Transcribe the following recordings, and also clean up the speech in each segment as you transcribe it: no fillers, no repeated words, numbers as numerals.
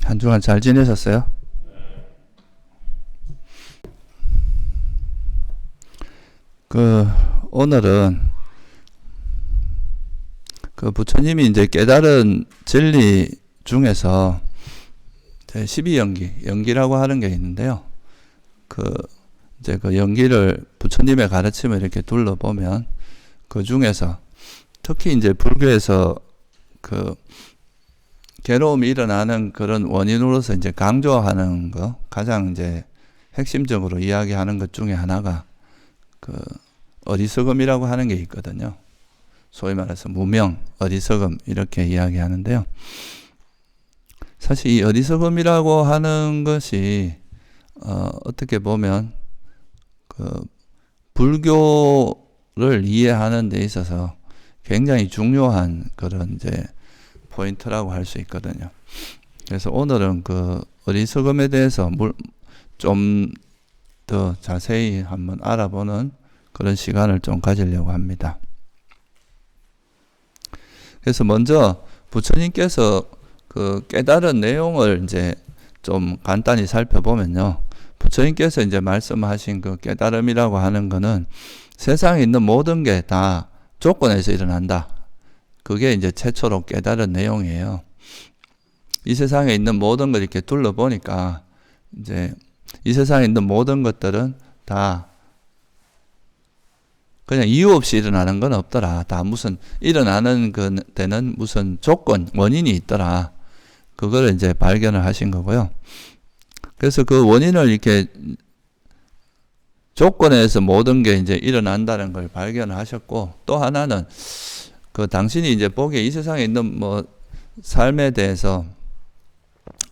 한 주간 잘 지내셨어요? 오늘은 부처님이 이제 깨달은 진리 중에서 12연기, 연기라고 하는 게 있는데요. 이제 그 연기를 부처님의 가르침을 이렇게 둘러보면 그 중에서 특히 이제 불교에서 괴로움이 일어나는 그런 원인으로서 이제 강조하는 거, 가장 이제 핵심적으로 이야기하는 것 중에 하나가 어리석음이라고 하는 게 있거든요. 소위 말해서 무명, 어리석음 이렇게 이야기하는데요. 사실 이 어리석음이라고 하는 것이 어떻게 보면 불교를 이해하는 데 있어서 굉장히 중요한 그런 이제 포인트라고 할 수 있거든요. 그래서 오늘은 어리석음에 대해서 좀 더 자세히 한번 알아보는 그런 시간을 좀 가지려고 합니다. 그래서 먼저 부처님께서 깨달은 내용을 이제 좀 간단히 살펴보면요. 부처님께서 이제 말씀하신 깨달음이라고 하는 거는 세상에 있는 모든 게 다 조건에서 일어난다. 그게 이제 최초로 깨달은 내용이에요. 이 세상에 있는 모든 걸 이렇게 둘러보니까 이제 이 세상에 있는 모든 것들은 다 그냥 이유 없이 일어나는 건 없더라. 다 무슨 일어나는 데는 무슨 조건, 원인이 있더라. 그걸 이제 발견을 하신 거고요. 그래서 그 원인을 이렇게 조건에서 모든 게 이제 일어난다는 걸 발견을 하셨고, 또 하나는 당신이 이제 보기에 이 세상에 있는 삶에 대해서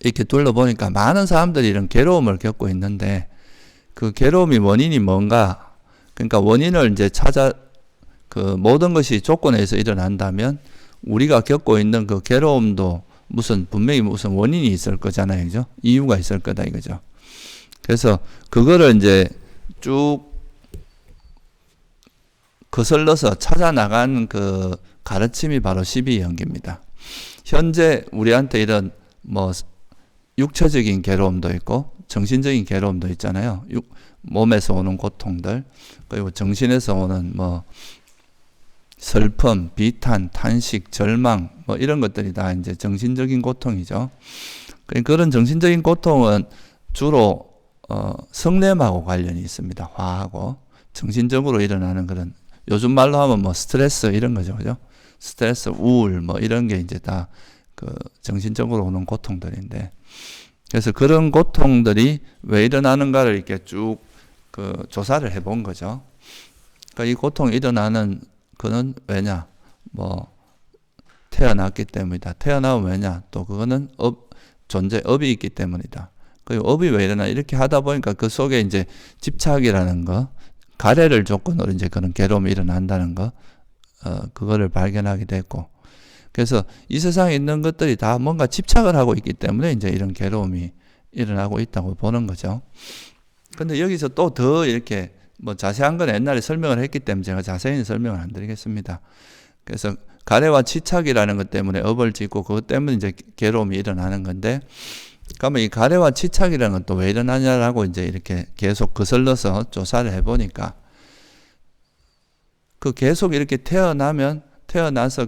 이렇게 둘러보니까 많은 사람들이 이런 괴로움을 겪고 있는데 그 괴로움이 원인이 뭔가, 그러니까 원인을 이제 모든 것이 조건에서 일어난다면 우리가 겪고 있는 그 괴로움도 분명히 무슨 원인이 있을 거잖아요. 그죠? 이유가 있을 거다 이거죠. 그래서 그거를 이제 쭉 거슬러서 찾아나간 가르침이 바로 12연기입니다. 현재 우리한테 이런 육체적인 괴로움도 있고 정신적인 괴로움도 있잖아요. 몸에서 오는 고통들, 그리고 정신에서 오는 슬픔, 비탄, 탄식, 절망 이런 것들이 다 이제 정신적인 고통이죠. 그런 정신적인 고통은 주로 성냄하고 관련이 있습니다. 화하고 정신적으로 일어나는 그런, 요즘 말로 하면 스트레스 이런 거죠. 그죠? 스트레스, 우울 이런 게 이제 다 정신적으로 오는 고통들인데, 그래서 그런 고통들이 왜 일어나는가를 이렇게 쭉 조사를 해본 거죠. 그러니까 이 고통이 일어나는 그는 왜냐? 태어났기 때문이다. 태어나면 왜냐? 또 그거는 업이 있기 때문이다. 그리고 업이 왜 일어나? 이렇게 하다 보니까 그 속에 이제 집착이라는 거, 가래를 조건으로 이제 그런 괴로움이 일어난다는 거, 그거를 발견하게 됐고, 그래서 이 세상에 있는 것들이 다 뭔가 집착을 하고 있기 때문에 이제 이런 괴로움이 일어나고 있다고 보는 거죠. 근데 여기서 또 더 이렇게 자세한 건 옛날에 설명을 했기 때문에 제가 자세히는 설명을 안 드리겠습니다. 그래서 가래와 치착이라는 것 때문에 업을 짓고 그것 때문에 이제 괴로움이 일어나는 건데, 그러면 이 가래와 치착이라는 건 또 왜 일어나냐라고 이제 이렇게 계속 거슬러서 조사를 해보니까 계속 이렇게 태어나서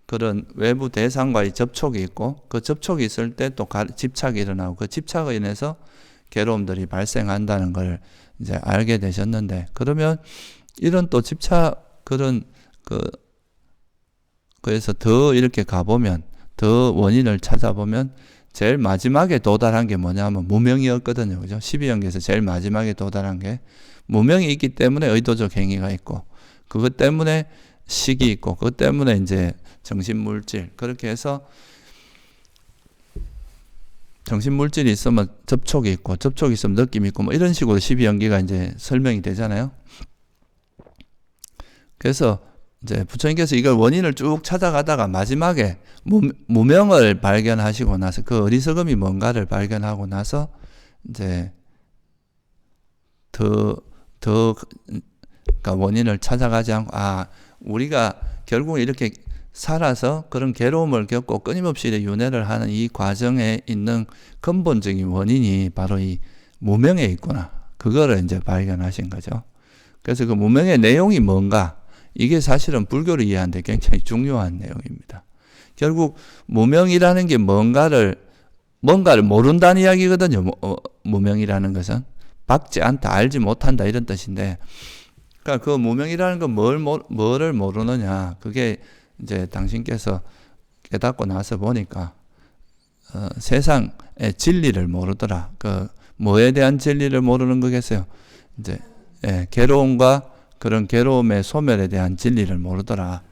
그런 외부 대상과의 접촉이 있고 그 접촉이 있을 때 또 집착이 일어나고 그 집착에 인해서 괴로움들이 발생한다는 걸 이제 알게 되셨는데, 그러면 이런 또 집착 그래서 더 이렇게 가보면, 더 원인을 찾아보면 제일 마지막에 도달한 게 뭐냐면 무명이었거든요. 그죠? 12연계에서 제일 마지막에 도달한 게 무명이 있기 때문에 의도적 행위가 있고, 그것 때문에 식이 있고, 그것 때문에 이제 정신물질, 그렇게 해서 정신물질이 있으면 접촉이 있고, 접촉이 있으면 느낌이 있고, 이런 식으로 12연기가 이제 설명이 되잖아요. 그래서 이제 부처님께서 이걸 원인을 쭉 찾아가다가 마지막에 무명을 발견하시고 나서 그 어리석음이 뭔가를 발견하고 나서 이제 그러니까 원인을 찾아가지 않고, 우리가 결국 이렇게 살아서 그런 괴로움을 겪고 끊임없이 윤회를 하는 이 과정에 있는 근본적인 원인이 바로 이 무명에 있구나. 그거를 이제 발견하신 거죠. 그래서 그 무명의 내용이 뭔가, 이게 사실은 불교를 이해하는데 굉장히 중요한 내용입니다. 결국 무명이라는 게 뭔가를 모른다는 이야기거든요. 무명이라는 것은 받지 않다, 알지 못한다 이런 뜻인데, 그러니까 그 무명이라는 건 뭐를 모르느냐. 그게 이제 당신께서 깨닫고 나서 보니까 세상의 진리를 모르더라. 그 뭐에 대한 진리를 모르는 거겠어요. 이제 괴로움과 그런 괴로움의 소멸에 대한 진리를 모르더라.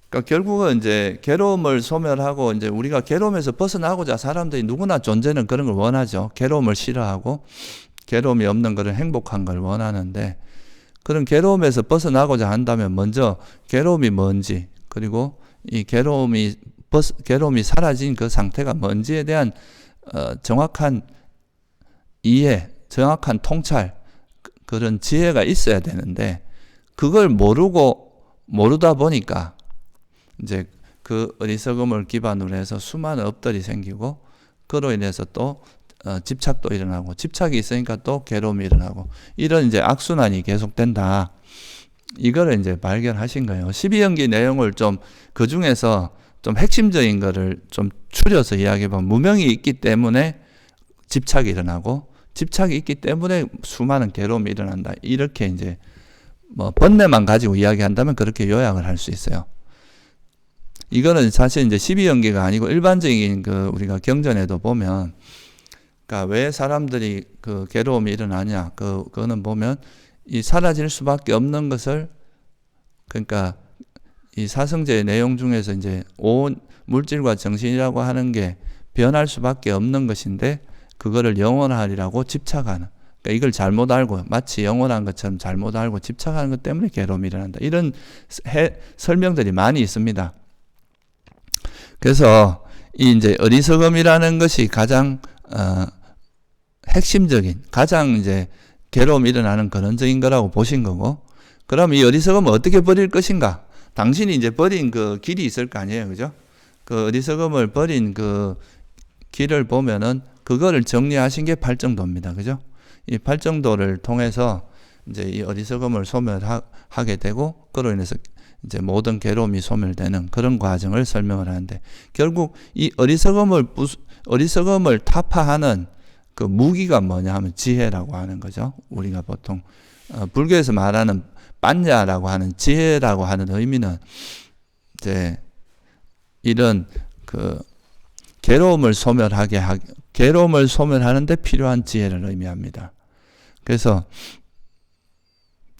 그러니까 결국은 이제 괴로움을 소멸하고 이제 우리가 괴로움에서 벗어나고자 사람들이 누구나 존재는 그런 걸 원하죠. 괴로움을 싫어하고 괴로움이 없는 그런 행복한 걸 원하는데, 그런 괴로움에서 벗어나고자 한다면 먼저 괴로움이 뭔지, 그리고 이 괴로움이 사라진 그 상태가 뭔지에 대한 정확한 이해, 정확한 통찰, 그런 지혜가 있어야 되는데, 그걸 모르다 보니까 이제 그 어리석음을 기반으로 해서 수많은 업들이 생기고, 그로 인해서 또 집착도 일어나고, 집착이 있으니까 또 괴로움이 일어나고, 이런 이제 악순환이 계속된다. 이거를 이제 발견하신 거예요. 12연기 내용을 좀 그 중에서 좀 핵심적인 거를 좀 추려서 이야기해보면, 무명이 있기 때문에 집착이 일어나고, 집착이 있기 때문에 수많은 괴로움이 일어난다. 이렇게 이제 뭐 번뇌만 가지고 이야기한다면 그렇게 요약을 할 수 있어요. 이거는 사실 이제 12연기가 아니고 일반적인 그 우리가 경전에도 보면, 그러니까 왜 사람들이 그 괴로움이 일어나냐, 그거는 보면 이 사라질 수밖에 없는 것을, 그러니까 이 사성제의 내용 중에서 이제 온 물질과 정신이라고 하는 게 변할 수밖에 없는 것인데, 그거를 영원하리라고 집착하는, 그러니까 이걸 잘못 알고 마치 영원한 것처럼 잘못 알고 집착하는 것 때문에 괴로움이 일어난다. 이런 설명들이 많이 있습니다. 그래서 이 이제 어리석음이라는 것이 가장 핵심적인, 가장 이제 괴로움이 일어나는 근원적인 거라고 보신 거고, 그럼 이 어리석음을 어떻게 버릴 것인가? 당신이 이제 버린 그 길이 있을 거 아니에요, 그죠? 그 어리석음을 버린 그 길을 보면은 그거를 정리하신 게 팔정도입니다, 그죠? 이 팔정도를 통해서 이제 이 어리석음을 소멸하게 되고, 그로 인해서 이제 모든 괴로움이 소멸되는 그런 과정을 설명을 하는데, 결국 이 어리석음을 타파하는 그 무기가 뭐냐 하면 지혜라고 하는 거죠. 우리가 보통 불교에서 말하는 빠냐라고 하는 지혜라고 하는 의미는 이제 이런 그 괴로움을 소멸하는데 필요한 지혜를 의미합니다. 그래서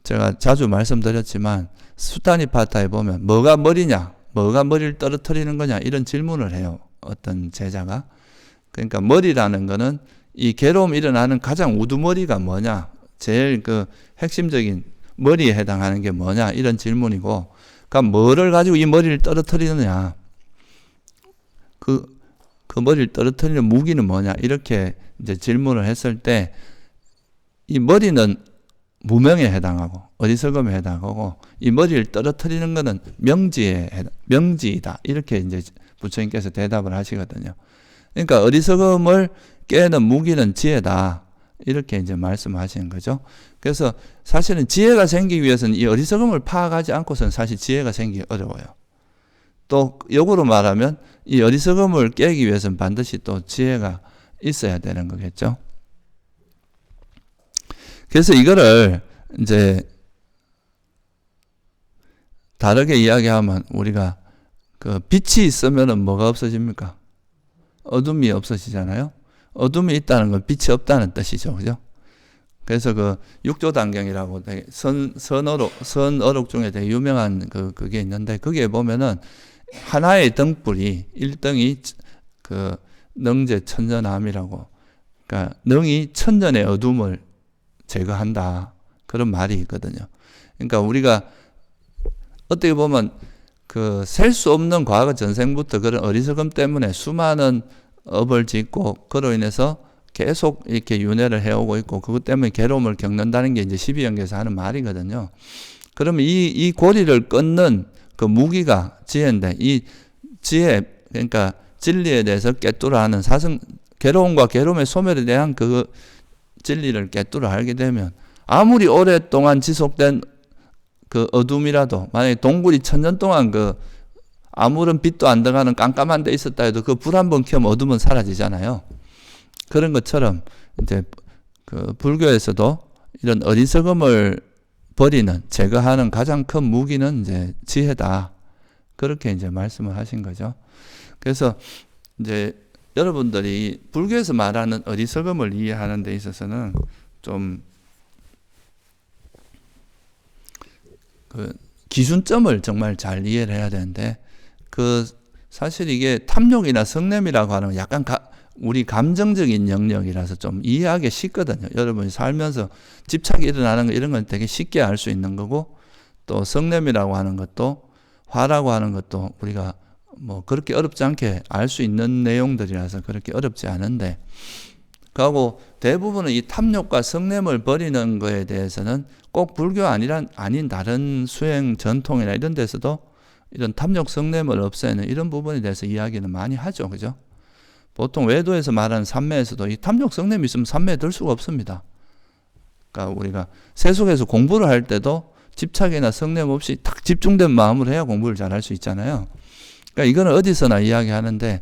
제가 자주 말씀드렸지만 수타니파타에 보면 뭐가 머리냐, 뭐가 머리를 떨어뜨리는 거냐, 이런 질문을 해요, 어떤 제자가. 그러니까 머리라는 거는 이 괴로움이 일어나는 가장 우두머리가 뭐냐, 제일 그 핵심적인 머리에 해당하는 게 뭐냐, 이런 질문이고, 그러니까 뭐를 가지고 이 머리를 떨어뜨리느냐, 그 머리를 떨어뜨리는 무기는 뭐냐, 이렇게 이제 질문을 했을 때, 이 머리는 무명에 해당하고 어리석음에 해당하고, 이 머리를 떨어뜨리는 것은 명지이다. 이렇게 이제 부처님께서 대답을 하시거든요. 그러니까 어리석음을 깨는 무기는 지혜다. 이렇게 이제 말씀하시는 거죠. 그래서 사실은 지혜가 생기기 위해서는 이 어리석음을 파악하지 않고서는 사실 지혜가 생기기 어려워요. 또 역으로 말하면 이 어리석음을 깨기 위해서는 반드시 또 지혜가 있어야 되는 거겠죠. 그래서 이거를 이제 다르게 이야기하면, 우리가 그 빛이 있으면은 뭐가 없어집니까? 어둠이 없어지잖아요. 어둠이 있다는 건 빛이 없다는 뜻이죠, 그죠? 그래서 그 육조단경이라고 선어록 중에 되게 유명한 그게 있는데, 거기에 보면은 하나의 등불이 1등이 그 능제 천전함이라고, 그러니까 능이 천년의 어둠을 제거한다, 그런 말이 있거든요. 그러니까 우리가 어떻게 보면 그 셀 수 없는 과거 전생부터 그런 어리석음 때문에 수많은 업을 짓고, 그로 인해서 계속 이렇게 윤회를 해오고 있고, 그것 때문에 괴로움을 겪는다는 게 이제 12연계에서 하는 말이거든요. 그러면 이 고리를 끊는 그 무기가 지혜인데 이 지혜 그러니까 진리에 대해서 깨뚫어 하는 괴로움과 괴로움의 소멸에 대한 그 진리를 깨뚫어 알게 되면 아무리 오랫동안 지속된 그 어둠이라도 만약에 동굴이 1000년 동안 그 아무런 빛도 안 들어가는 깜깜한 데 있었다 해도 그 불 한 번 켜면 어둠은 사라지잖아요. 그런 것처럼 이제 그 불교에서도 이런 어리석음을 버리는 제거하는 가장 큰 무기는 이제 지혜다. 그렇게 이제 말씀을 하신 거죠. 그래서 이제 여러분들이 불교에서 말하는 어리석음을 이해하는 데 있어서는 좀 그 기준점을 정말 잘 이해를 해야 되는데 그 사실 이게 탐욕이나 성냄이라고 하는 약간 우리 감정적인 영역이라서 좀 이해하기 쉽거든요. 여러분이 살면서 집착이 일어나는 거 이런 건 되게 쉽게 알 수 있는 거고 또 성냄이라고 하는 것도 화라고 하는 것도 우리가 뭐 그렇게 어렵지 않게 알 수 있는 내용들이라서 그렇게 어렵지 않은데 그하고 대부분은 이 탐욕과 성냄을 버리는 거에 대해서는 꼭 불교 아닌 다른 수행 전통이나 이런 데서도 이런 탐욕 성냄을 없애는 이런 부분에 대해서 이야기는 많이 하죠. 그죠? 보통 외도에서 말하는 삼매에서도 이 탐욕 성냄이 있으면 삼매에 들 수가 없습니다. 그러니까 우리가 세속에서 공부를 할 때도 집착이나 성냄 없이 딱 집중된 마음으로 해야 공부를 잘 할 수 있잖아요. 그러니까 이거는 어디서나 이야기하는데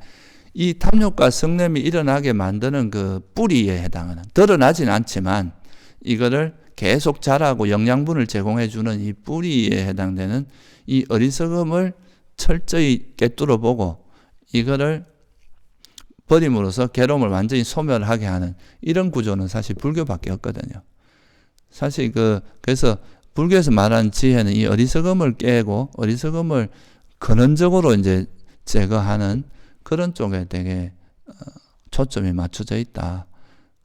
이 탐욕과 성냄이 일어나게 만드는 그 뿌리에 해당하는 드러나진 않지만 이거를 계속 자라고 영양분을 제공해 주는 이 뿌리에 해당되는 이 어리석음을 철저히 깨뚫어 보고 이거를 버림으로써 괴로움을 완전히 소멸하게 하는 이런 구조는 사실 불교밖에 없거든요. 사실 그래서 불교에서 말하는 지혜는 이 어리석음을 깨고 어리석음을 근원적으로 이제 제거하는 그런 쪽에 되게 초점이 맞춰져 있다.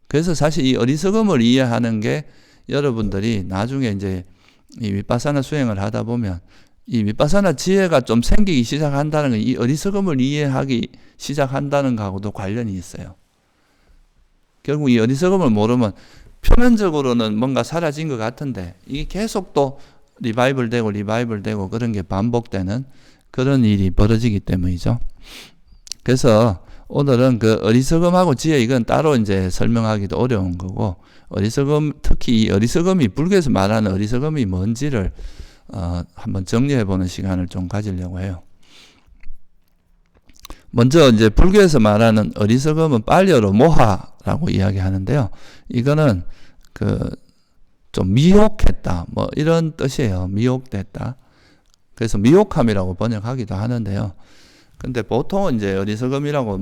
그래서 사실 이 어리석음을 이해하는 게 여러분들이 나중에 이제 이 윗바사나 수행을 하다 보면 이 윗바사나 지혜가 좀 생기기 시작한다는 건 이 어리석음을 이해하기 시작한다는 거하고도 관련이 있어요. 결국 이 어리석음을 모르면 표면적으로는 뭔가 사라진 것 같은데 이게 계속 또 리바이벌 되고 그런 게 반복되는 그런 일이 벌어지기 때문이죠. 그래서 오늘은 그 어리석음하고 지혜 이건 따로 이제 설명하기도 어려운 거고 특히 이 어리석음이 불교에서 말하는 어리석음이 뭔지를 한번 정리해 보는 시간을 좀 가지려고 해요. 먼저 이제 불교에서 말하는 어리석음은 빨리어로 모하라고 이야기하는데요. 이거는 좀 미혹했다 뭐 이런 뜻이에요. 미혹됐다. 그래서 미혹함이라고 번역하기도 하는데요. 근데 보통은 이제 어리석음이라고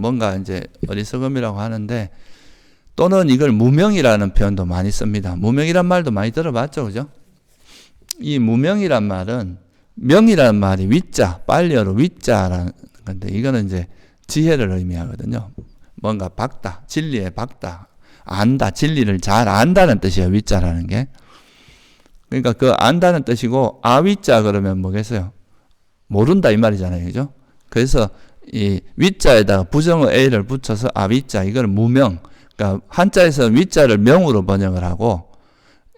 하는데 또는 이걸 무명이라는 표현도 많이 씁니다. 무명이란 말도 많이 들어봤죠, 그죠? 이 무명이란 말은 명이라는 말이 위자, 빨리어로 위자라는 건데 이거는 이제 지혜를 의미하거든요. 뭔가 박다, 진리에 박다, 안다, 진리를 잘 안다는 뜻이에요. 위자라는 게. 그러니까 그 안다는 뜻이고 아위자 그러면 뭐겠어요? 모른다 이 말이잖아요, 그죠? 그래서 이 위자에다가 부정어 a를 붙여서 아위자 이걸 무명. 그러니까 한자에서 위자를 명으로 번역을 하고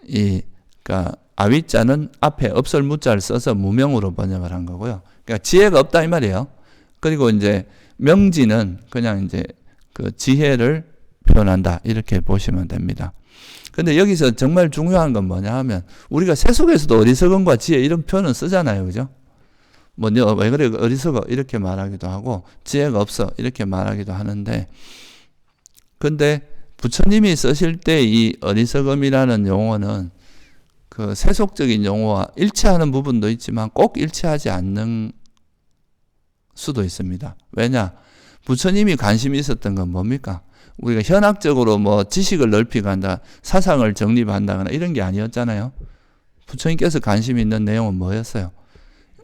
그러니까 아위자는 앞에 없을 무자를 써서 무명으로 번역을 한 거고요. 그러니까 지혜가 없다 이 말이에요. 그리고 이제 명지는 그냥 이제 그 지혜를 표현한다 이렇게 보시면 됩니다. 근데 여기서 정말 중요한 건 뭐냐 하면 우리가 세속에서도 어리석음과 지혜 이런 표현은 쓰잖아요, 그죠? 뭐 왜 그래 어리석어 이렇게 말하기도 하고 지혜가 없어 이렇게 말하기도 하는데 근데 부처님이 쓰실 때 이 어리석음이라는 용어는 그 세속적인 용어와 일치하는 부분도 있지만 꼭 일치하지 않는 수도 있습니다. 왜냐? 부처님이 관심이 있었던 건 뭡니까? 우리가 현학적으로 뭐 지식을 넓히고 한다, 사상을 정립한다거나 이런 게 아니었잖아요. 부처님께서 관심 있는 내용은 뭐였어요?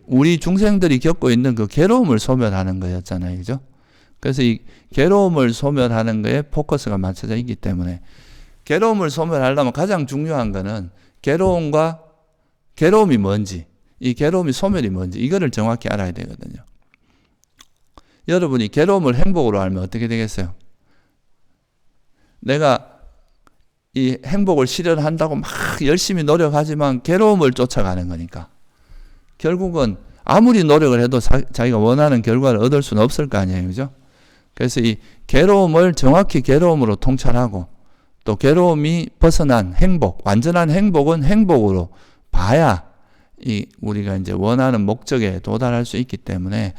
우리 중생들이 겪고 있는 그 괴로움을 소멸하는 거였잖아요. 그죠? 그래서 이 괴로움을 소멸하는 거에 포커스가 맞춰져 있기 때문에 괴로움을 소멸하려면 가장 중요한 거는 괴로움이 뭔지, 이 괴로움이 소멸이 뭔지 이거를 정확히 알아야 되거든요. 여러분이 괴로움을 행복으로 알면 어떻게 되겠어요? 내가 이 행복을 실현한다고 막 열심히 노력하지만 괴로움을 쫓아가는 거니까 결국은 아무리 노력을 해도 자기가 원하는 결과를 얻을 수는 없을 거 아니에요. 그죠? 그래서 이 괴로움을 정확히 괴로움으로 통찰하고 또 괴로움이 벗어난 행복, 완전한 행복은 행복으로 봐야 우리가 이제 원하는 목적에 도달할 수 있기 때문에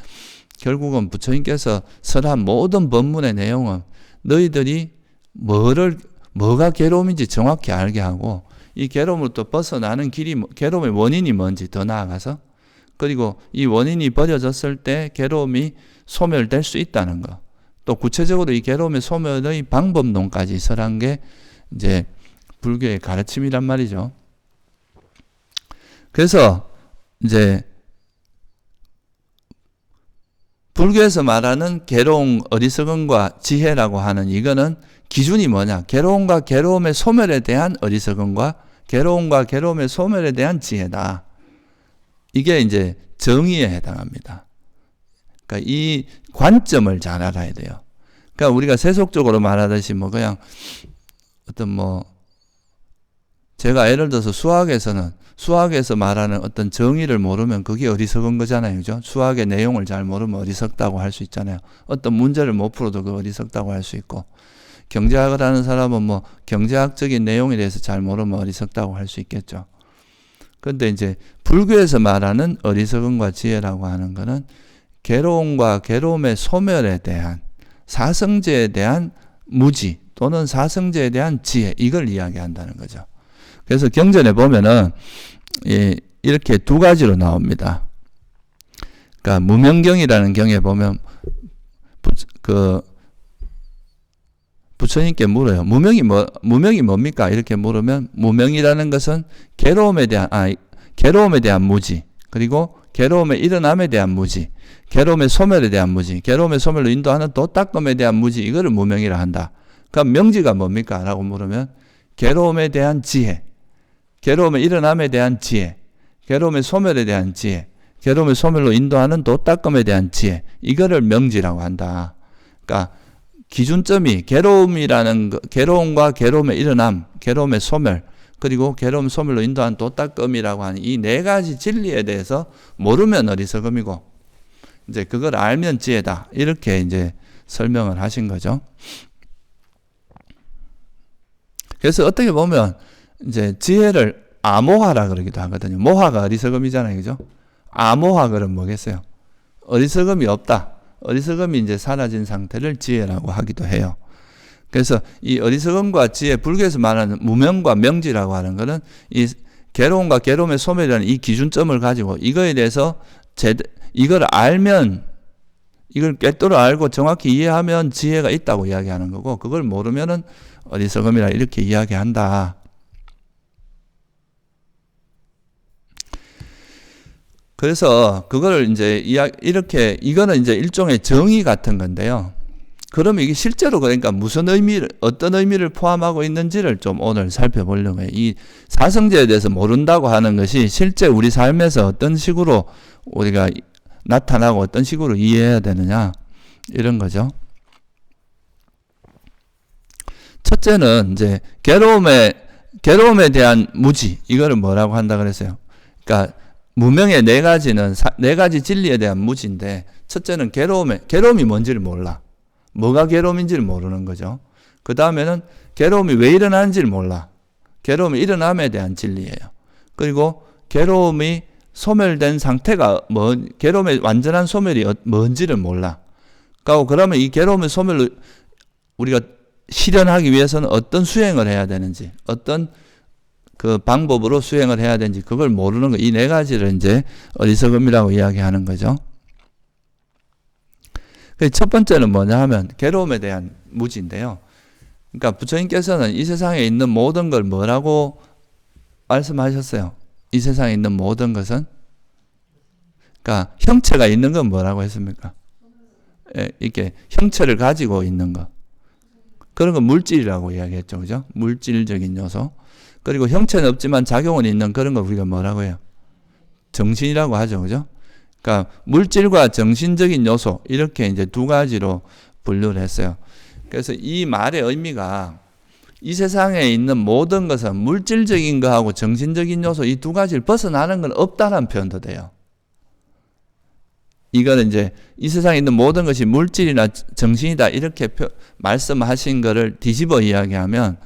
결국은 부처님께서 설한 모든 법문의 내용은 너희들이 뭐가 괴로움인지 정확히 알게 하고 이 괴로움으로부터 벗어나는 길이, 괴로움의 원인이 뭔지 더 나아가서 그리고 이 원인이 버려졌을 때 괴로움이 소멸될 수 있다는 거. 또 구체적으로 이 괴로움의 소멸의 방법론까지 설한 게 이제 불교의 가르침이란 말이죠. 그래서 이제 불교에서 말하는 괴로움, 어리석음과 지혜라고 하는 이거는 기준이 뭐냐? 괴로움과 괴로움의 소멸에 대한 어리석음과 괴로움과 괴로움의 소멸에 대한 지혜다. 이게 이제 정의에 해당합니다. 그러니까 이 관점을 잘 알아야 돼요. 그러니까 우리가 세속적으로 말하듯이 뭐 그냥 제가 예를 들어서 수학에서 말하는 어떤 정의를 모르면 그게 어리석은 거잖아요. 그죠? 수학의 내용을 잘 모르면 어리석다고 할 수 있잖아요. 어떤 문제를 못 풀어도 그 어리석다고 할 수 있고, 경제학을 하는 사람은 뭐 경제학적인 내용에 대해서 잘 모르면 어리석다고 할 수 있겠죠. 그런데 이제 불교에서 말하는 어리석음과 지혜라고 하는 거는 괴로움과 괴로움의 소멸에 대한 사성제에 대한 무지 또는 사성제에 대한 지혜, 이걸 이야기한다는 거죠. 그래서 경전에 보면은 이렇게 두 가지로 나옵니다. 그러니까 무명경이라는 경에 보면 부처님께 물어요. 무명이 뭡니까? 이렇게 물으면 무명이라는 것은 괴로움에 대한 무지, 그리고 괴로움의 일어남에 대한 무지, 괴로움의 소멸에 대한 무지, 괴로움의 소멸로 인도하는 도닦음에 대한 무지, 이거를 무명이라 한다. 그럼 명지가 뭡니까? 라고 물으면 괴로움에 대한 지혜, 괴로움의 일어남에 대한 지혜, 괴로움의 소멸에 대한 지혜, 괴로움의 소멸로 인도하는 도닦음에 대한 지혜, 이거를 명지라고 한다. 그러니까 기준점이 괴로움과 괴로움의 일어남, 괴로움의 소멸, 그리고 괴로움 소멸로 인도하는 도닦음이라고 하는 이 네 가지 진리에 대해서 모르면 어리석음이고, 이제 그걸 알면 지혜다. 이렇게 이제 설명을 하신 거죠. 그래서 어떻게 보면 이제 지혜를 아모하라 그러기도 하거든요. 모하가 어리석음이잖아요. 그죠? 아모하가 뭐겠어요? 어리석음이 없다. 어리석음이 이제 사라진 상태를 지혜라고 하기도 해요. 그래서 이 어리석음과 지혜, 불교에서 말하는 무명과 명지라고 하는 것은 이 괴로움과 괴로움의 소멸이라는 이 기준점을 가지고 이거에 대해서 이걸 알면, 이걸 꿰뚫어 알고 정확히 이해하면 지혜가 있다고 이야기하는 거고, 그걸 모르면은 어리석음이라 이렇게 이야기한다. 그래서 그걸 이제 이거는 이제 일종의 정의 같은 건데요. 그러면 이게 실제로 그러니까 어떤 의미를 포함하고 있는지를 좀 오늘 살펴보려고 해요. 이 사성제에 대해서 모른다고 하는 것이 실제 우리 삶에서 어떤 식으로 우리가 나타나고 어떤 식으로 이해해야 되느냐, 이런 거죠. 첫째는 이제 괴로움에 대한 무지, 이거를 뭐라고 한다 그랬어요. 그러니까 무명의 네 가지 진리에 대한 무지인데, 첫째는 괴로움이 뭔지를 몰라. 뭐가 괴로움인지를 모르는 거죠. 그 다음에는 괴로움이 왜 일어나는지를 몰라. 괴로움이 일어남에 대한 진리예요. 그리고 괴로움이 소멸된 상태가 괴로움의 완전한 소멸이 뭔지를 몰라. 그러면 이 괴로움의 소멸을 우리가 실현하기 위해서는 어떤 수행을 해야 되는지, 어떤 그 방법으로 수행을 해야 되는지, 그걸 모르는 거. 이 네 가지를 이제 어리석음이라고 이야기하는 거죠. 첫 번째는 뭐냐 하면 괴로움에 대한 무지인데요. 그러니까 부처님께서는 이 세상에 있는 모든 걸 뭐라고 말씀하셨어요? 이 세상에 있는 모든 것은? 그러니까 형체가 있는 건 뭐라고 했습니까? 이렇게 형체를 가지고 있는 거. 그런 건 물질이라고 이야기했죠. 그죠? 물질적인 요소. 그리고 형체는 없지만 작용은 있는 그런 걸 우리가 뭐라고 해요? 정신이라고 하죠. 그죠? 그러니까 물질과 정신적인 요소, 이렇게 이제 두 가지로 분류를 했어요. 그래서 이 말의 의미가 이 세상에 있는 모든 것은 물질적인 거하고 정신적인 요소, 이 두 가지를 벗어나는 건 없다는 표현도 돼요. 이거는 이제 이 세상에 있는 모든 것이 물질이나 정신이다 이렇게 말씀하신 거를 뒤집어 이야기하면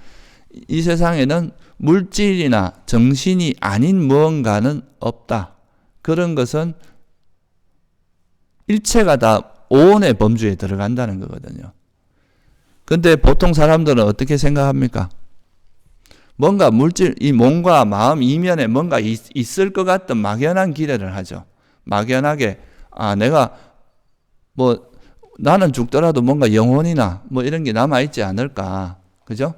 이 세상에는 물질이나 정신이 아닌 무언가는 없다. 그런 것은 일체가 다 오온의 범주에 들어간다는 거거든요. 근데 보통 사람들은 어떻게 생각합니까? 뭔가 물질, 이 몸과 마음 이면에 뭔가 있을 것 같은 막연한 기대를 하죠. 막연하게, 내가 나는 죽더라도 뭔가 영혼이나 이런 게 남아있지 않을까. 그죠?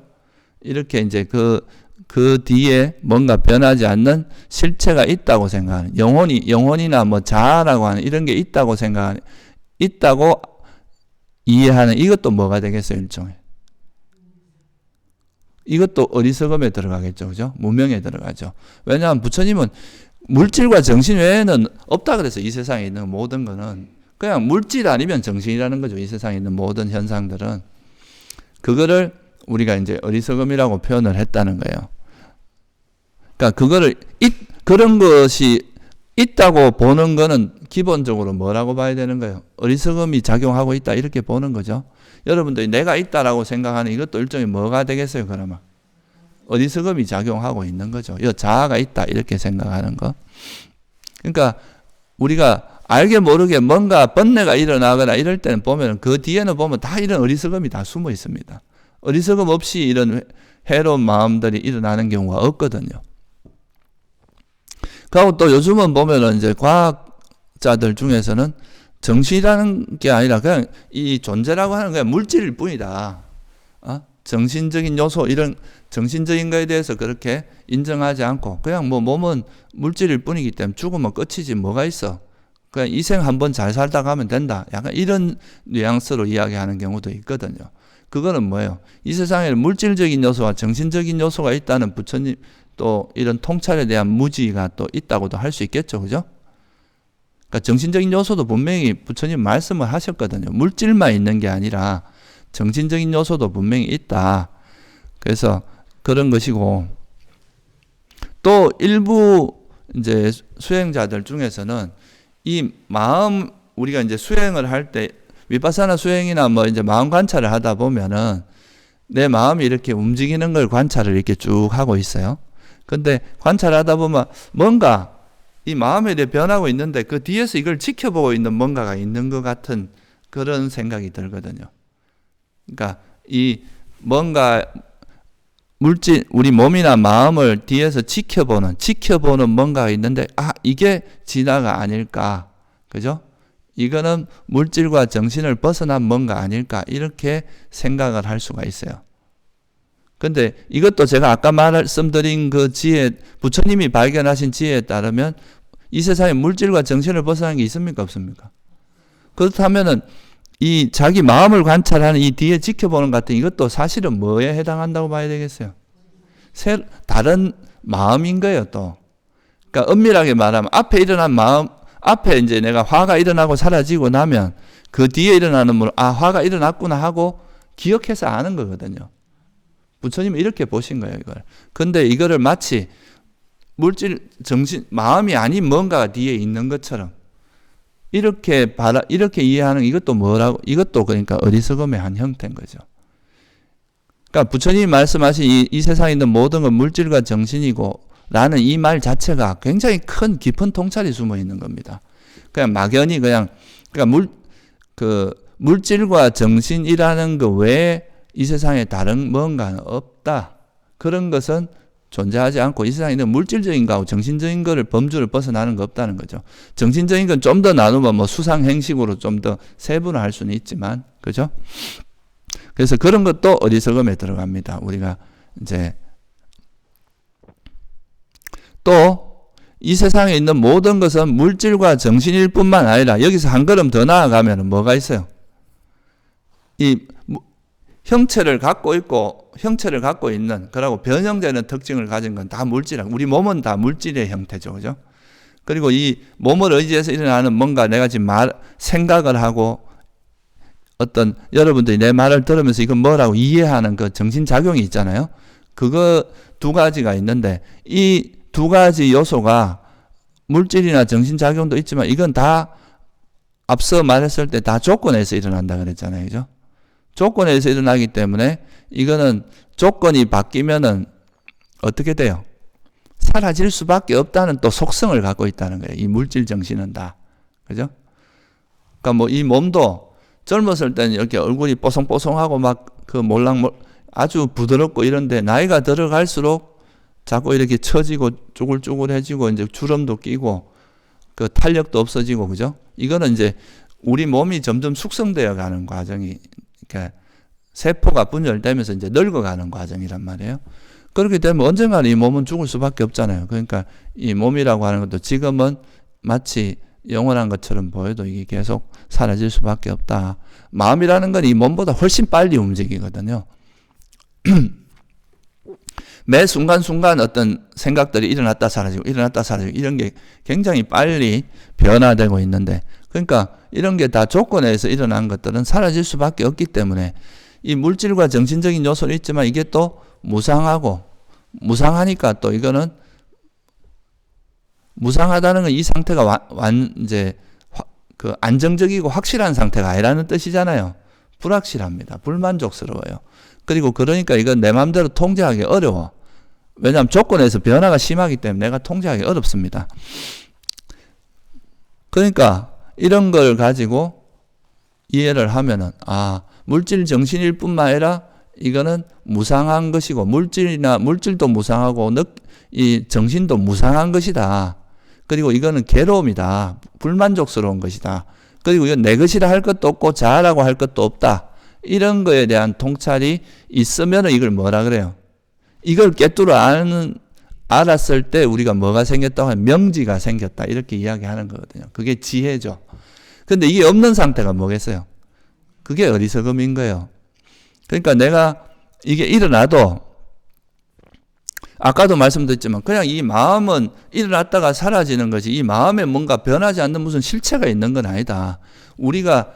이렇게 이제 그 뒤에 뭔가 변하지 않는 실체가 있다고 생각하는, 영혼이나 자아라고 하는 이런 게 있다고 생각하는, 있다고 이해하는 이것도 뭐가 되겠어요, 일종의. 이것도 어리석음에 들어가겠죠. 그죠? 무명에 들어가죠. 왜냐하면 부처님은 물질과 정신 외에는 없다 그래서 이 세상에 있는 모든 거는 그냥 물질 아니면 정신이라는 거죠. 이 세상에 있는 모든 현상들은. 그거를 우리가 이제 어리석음이라고 표현을 했다는 거예요. 그러니까 그런 것이 있다고 보는 거는 기본적으로 뭐라고 봐야 되는 거예요? 어리석음이 작용하고 있다 이렇게 보는 거죠. 여러분들이 내가 있다라고 생각하는 이것도 일종의 뭐가 되겠어요, 그러면? 어리석음이 작용하고 있는 거죠. 자아가 있다 이렇게 생각하는 거. 그러니까 우리가 알게 모르게 뭔가 번뇌가 일어나거나 이럴 때는 보면 그 뒤에는 보면 다 이런 어리석음이 다 숨어 있습니다. 어리석음 없이 이런 해로운 마음들이 일어나는 경우가 없거든요. 그리고 또 요즘은 보면은 이제 과학자들 중에서는 정신이라는 게 아니라 그냥 이 존재라고 하는 게 물질일 뿐이다. 정신적인 요소, 이런 정신적인 거에 대해서 그렇게 인정하지 않고 그냥 몸은 물질일 뿐이기 때문에 죽으면 끝이지 뭐가 있어. 그냥 이 생 한번 잘 살다 가면 된다. 약간 이런 뉘앙스로 이야기하는 경우도 있거든요. 그거는 뭐예요? 이 세상에는 물질적인 요소와 정신적인 요소가 있다는 부처님 또 이런 통찰에 대한 무지가 또 있다고도 할 수 있겠죠. 그죠? 그러니까 정신적인 요소도 분명히 부처님 말씀을 하셨거든요. 물질만 있는 게 아니라 정신적인 요소도 분명히 있다. 그래서 그런 것이고 또 일부 이제 수행자들 중에서는 이 마음 우리가 이제 수행을 할 때 위파사나 수행이나 이제 마음 관찰을 하다 보면은 내 마음이 이렇게 움직이는 걸 관찰을 이렇게 쭉 하고 있어요. 근데 관찰하다 보면 뭔가 이 마음에 대해 변하고 있는데 그 뒤에서 이걸 지켜보고 있는 뭔가가 있는 것 같은 그런 생각이 들거든요. 그러니까 이 뭔가 물질, 우리 몸이나 마음을 뒤에서 지켜보는 뭔가가 있는데 이게 진화가 아닐까. 그죠? 이거는 물질과 정신을 벗어난 뭔가 아닐까 이렇게 생각을 할 수가 있어요. 근데 이것도 제가 아까 말씀드린 그 지혜, 부처님이 발견하신 지혜에 따르면 이 세상에 물질과 정신을 벗어난 게 있습니까? 없습니까? 그렇다면은 이 자기 마음을 관찰하는 이 뒤에 지켜보는 것 같은 이것도 사실은 뭐에 해당한다고 봐야 되겠어요? 다른 마음인 거예요, 또. 그러니까 엄밀하게 말하면 앞에 일어난 마음, 앞에 이제 내가 화가 일어나고 사라지고 나면 그 뒤에 일어나는 물, 화가 일어났구나 하고 기억해서 아는 거거든요. 부처님은 이렇게 보신 거예요, 이걸. 근데 이거를 마치 물질, 정신, 마음이 아닌 뭔가가 뒤에 있는 것처럼 이렇게 이해하는 이것도 이것도 그러니까 어리석음의 한 형태인 거죠. 그러니까 부처님이 말씀하신 이 세상에 있는 모든 건 물질과 정신이고 라는 이 말 자체가 굉장히 큰 깊은 통찰이 숨어 있는 겁니다. 그냥 막연히 그러니까 물질과 정신이라는 거 외에 이 세상에 다른 뭔가는 없다. 그런 것은 존재하지 않고 이 세상에 있는 물질적인 거하고 정신적인 거를 범주를 벗어나는 거 없다는 거죠. 정신적인 건 좀 더 나누면 수상행식으로 좀 더 세분화할 수는 있지만, 그죠? 그래서 그런 것도 어리석음에 들어갑니다. 우리가 이제 또 이 세상에 있는 모든 것은 물질과 정신일 뿐만 아니라 여기서 한 걸음 더 나아가면 뭐가 있어요? 이 형체를 갖고 있는 그리고 변형되는 특징을 가진 건 다 물질이라고. 우리 몸은 다 물질의 형태죠. 그죠? 그리고 이 몸을 의지해서 일어나는 뭔가 내가 지금 생각을 하고 어떤 여러분들이 내 말을 들으면서 이건 뭐라고 이해하는 그 정신작용이 있잖아요. 그거 두 가지가 있는데 이 두 가지 요소가 물질이나 정신작용도 있지만 이건 다 앞서 말했을 때 다 조건에서 일어난다 그랬잖아요. 그죠? 조건에서 일어나기 때문에 이거는 조건이 바뀌면은 어떻게 돼요? 사라질 수밖에 없다는 또 속성을 갖고 있다는 거예요. 이 물질 정신은 다. 그죠? 그러니까 뭐 이 몸도 젊었을 때는 이렇게 얼굴이 뽀송뽀송하고 막 그 아주 부드럽고 이런데 나이가 들어갈수록 자꾸 이렇게 처지고 쭈글쭈글해지고 이제 주름도 끼고 그 탄력도 없어지고 그죠? 이거는 이제 우리 몸이 점점 숙성되어 가는 과정이 그러니까 세포가 분열되면서 이제 늙어가는 과정이란 말이에요. 그렇게 되면 언젠가는 이 몸은 죽을 수밖에 없잖아요. 그러니까 이 몸이라고 하는 것도 지금은 마치 영원한 것처럼 보여도 이게 계속 사라질 수밖에 없다. 마음이라는 건 이 몸보다 훨씬 빨리 움직이거든요. 매 순간순간 어떤 생각들이 일어났다 사라지고 이런 게 굉장히 빨리 변화되고 있는데 그러니까 이런 게 다 조건에서 일어난 것들은 사라질 수밖에 없기 때문에 이 물질과 정신적인 요소는 있지만 이게 또 무상하니까 또 이거는 무상하다는 건 이 상태가 이제 그 안정적이고 확실한 상태가 아니라는 뜻이잖아요. 불확실합니다. 불만족스러워요. 그리고 그러니까 이건 내 마음대로 통제하기 어려워. 왜냐하면 조건에서 변화가 심하기 때문에 내가 통제하기 어렵습니다. 그러니까 이런 걸 가지고 이해를 하면은 물질 정신일 뿐만 아니라 이거는 무상한 것이고 물질도 무상하고 이 정신도 무상한 것이다. 그리고 이거는 괴로움이다. 불만족스러운 것이다. 그리고 이건 내 것이라 할 것도 없고 자아라고 할 것도 없다. 이런 거에 대한 통찰이 있으면 이걸 뭐라 그래요? 이걸 깨뚫어 알았을 때 우리가 뭐가 생겼다고 하면 명지가 생겼다. 이렇게 이야기하는 거거든요. 그게 지혜죠. 근데 이게 없는 상태가 뭐겠어요? 그게 어리석음인 거예요. 그러니까 내가 이게 일어나도 아까도 말씀드렸지만 그냥 이 마음은 일어났다가 사라지는 것이 이 마음에 뭔가 변하지 않는 무슨 실체가 있는 건 아니다. 우리가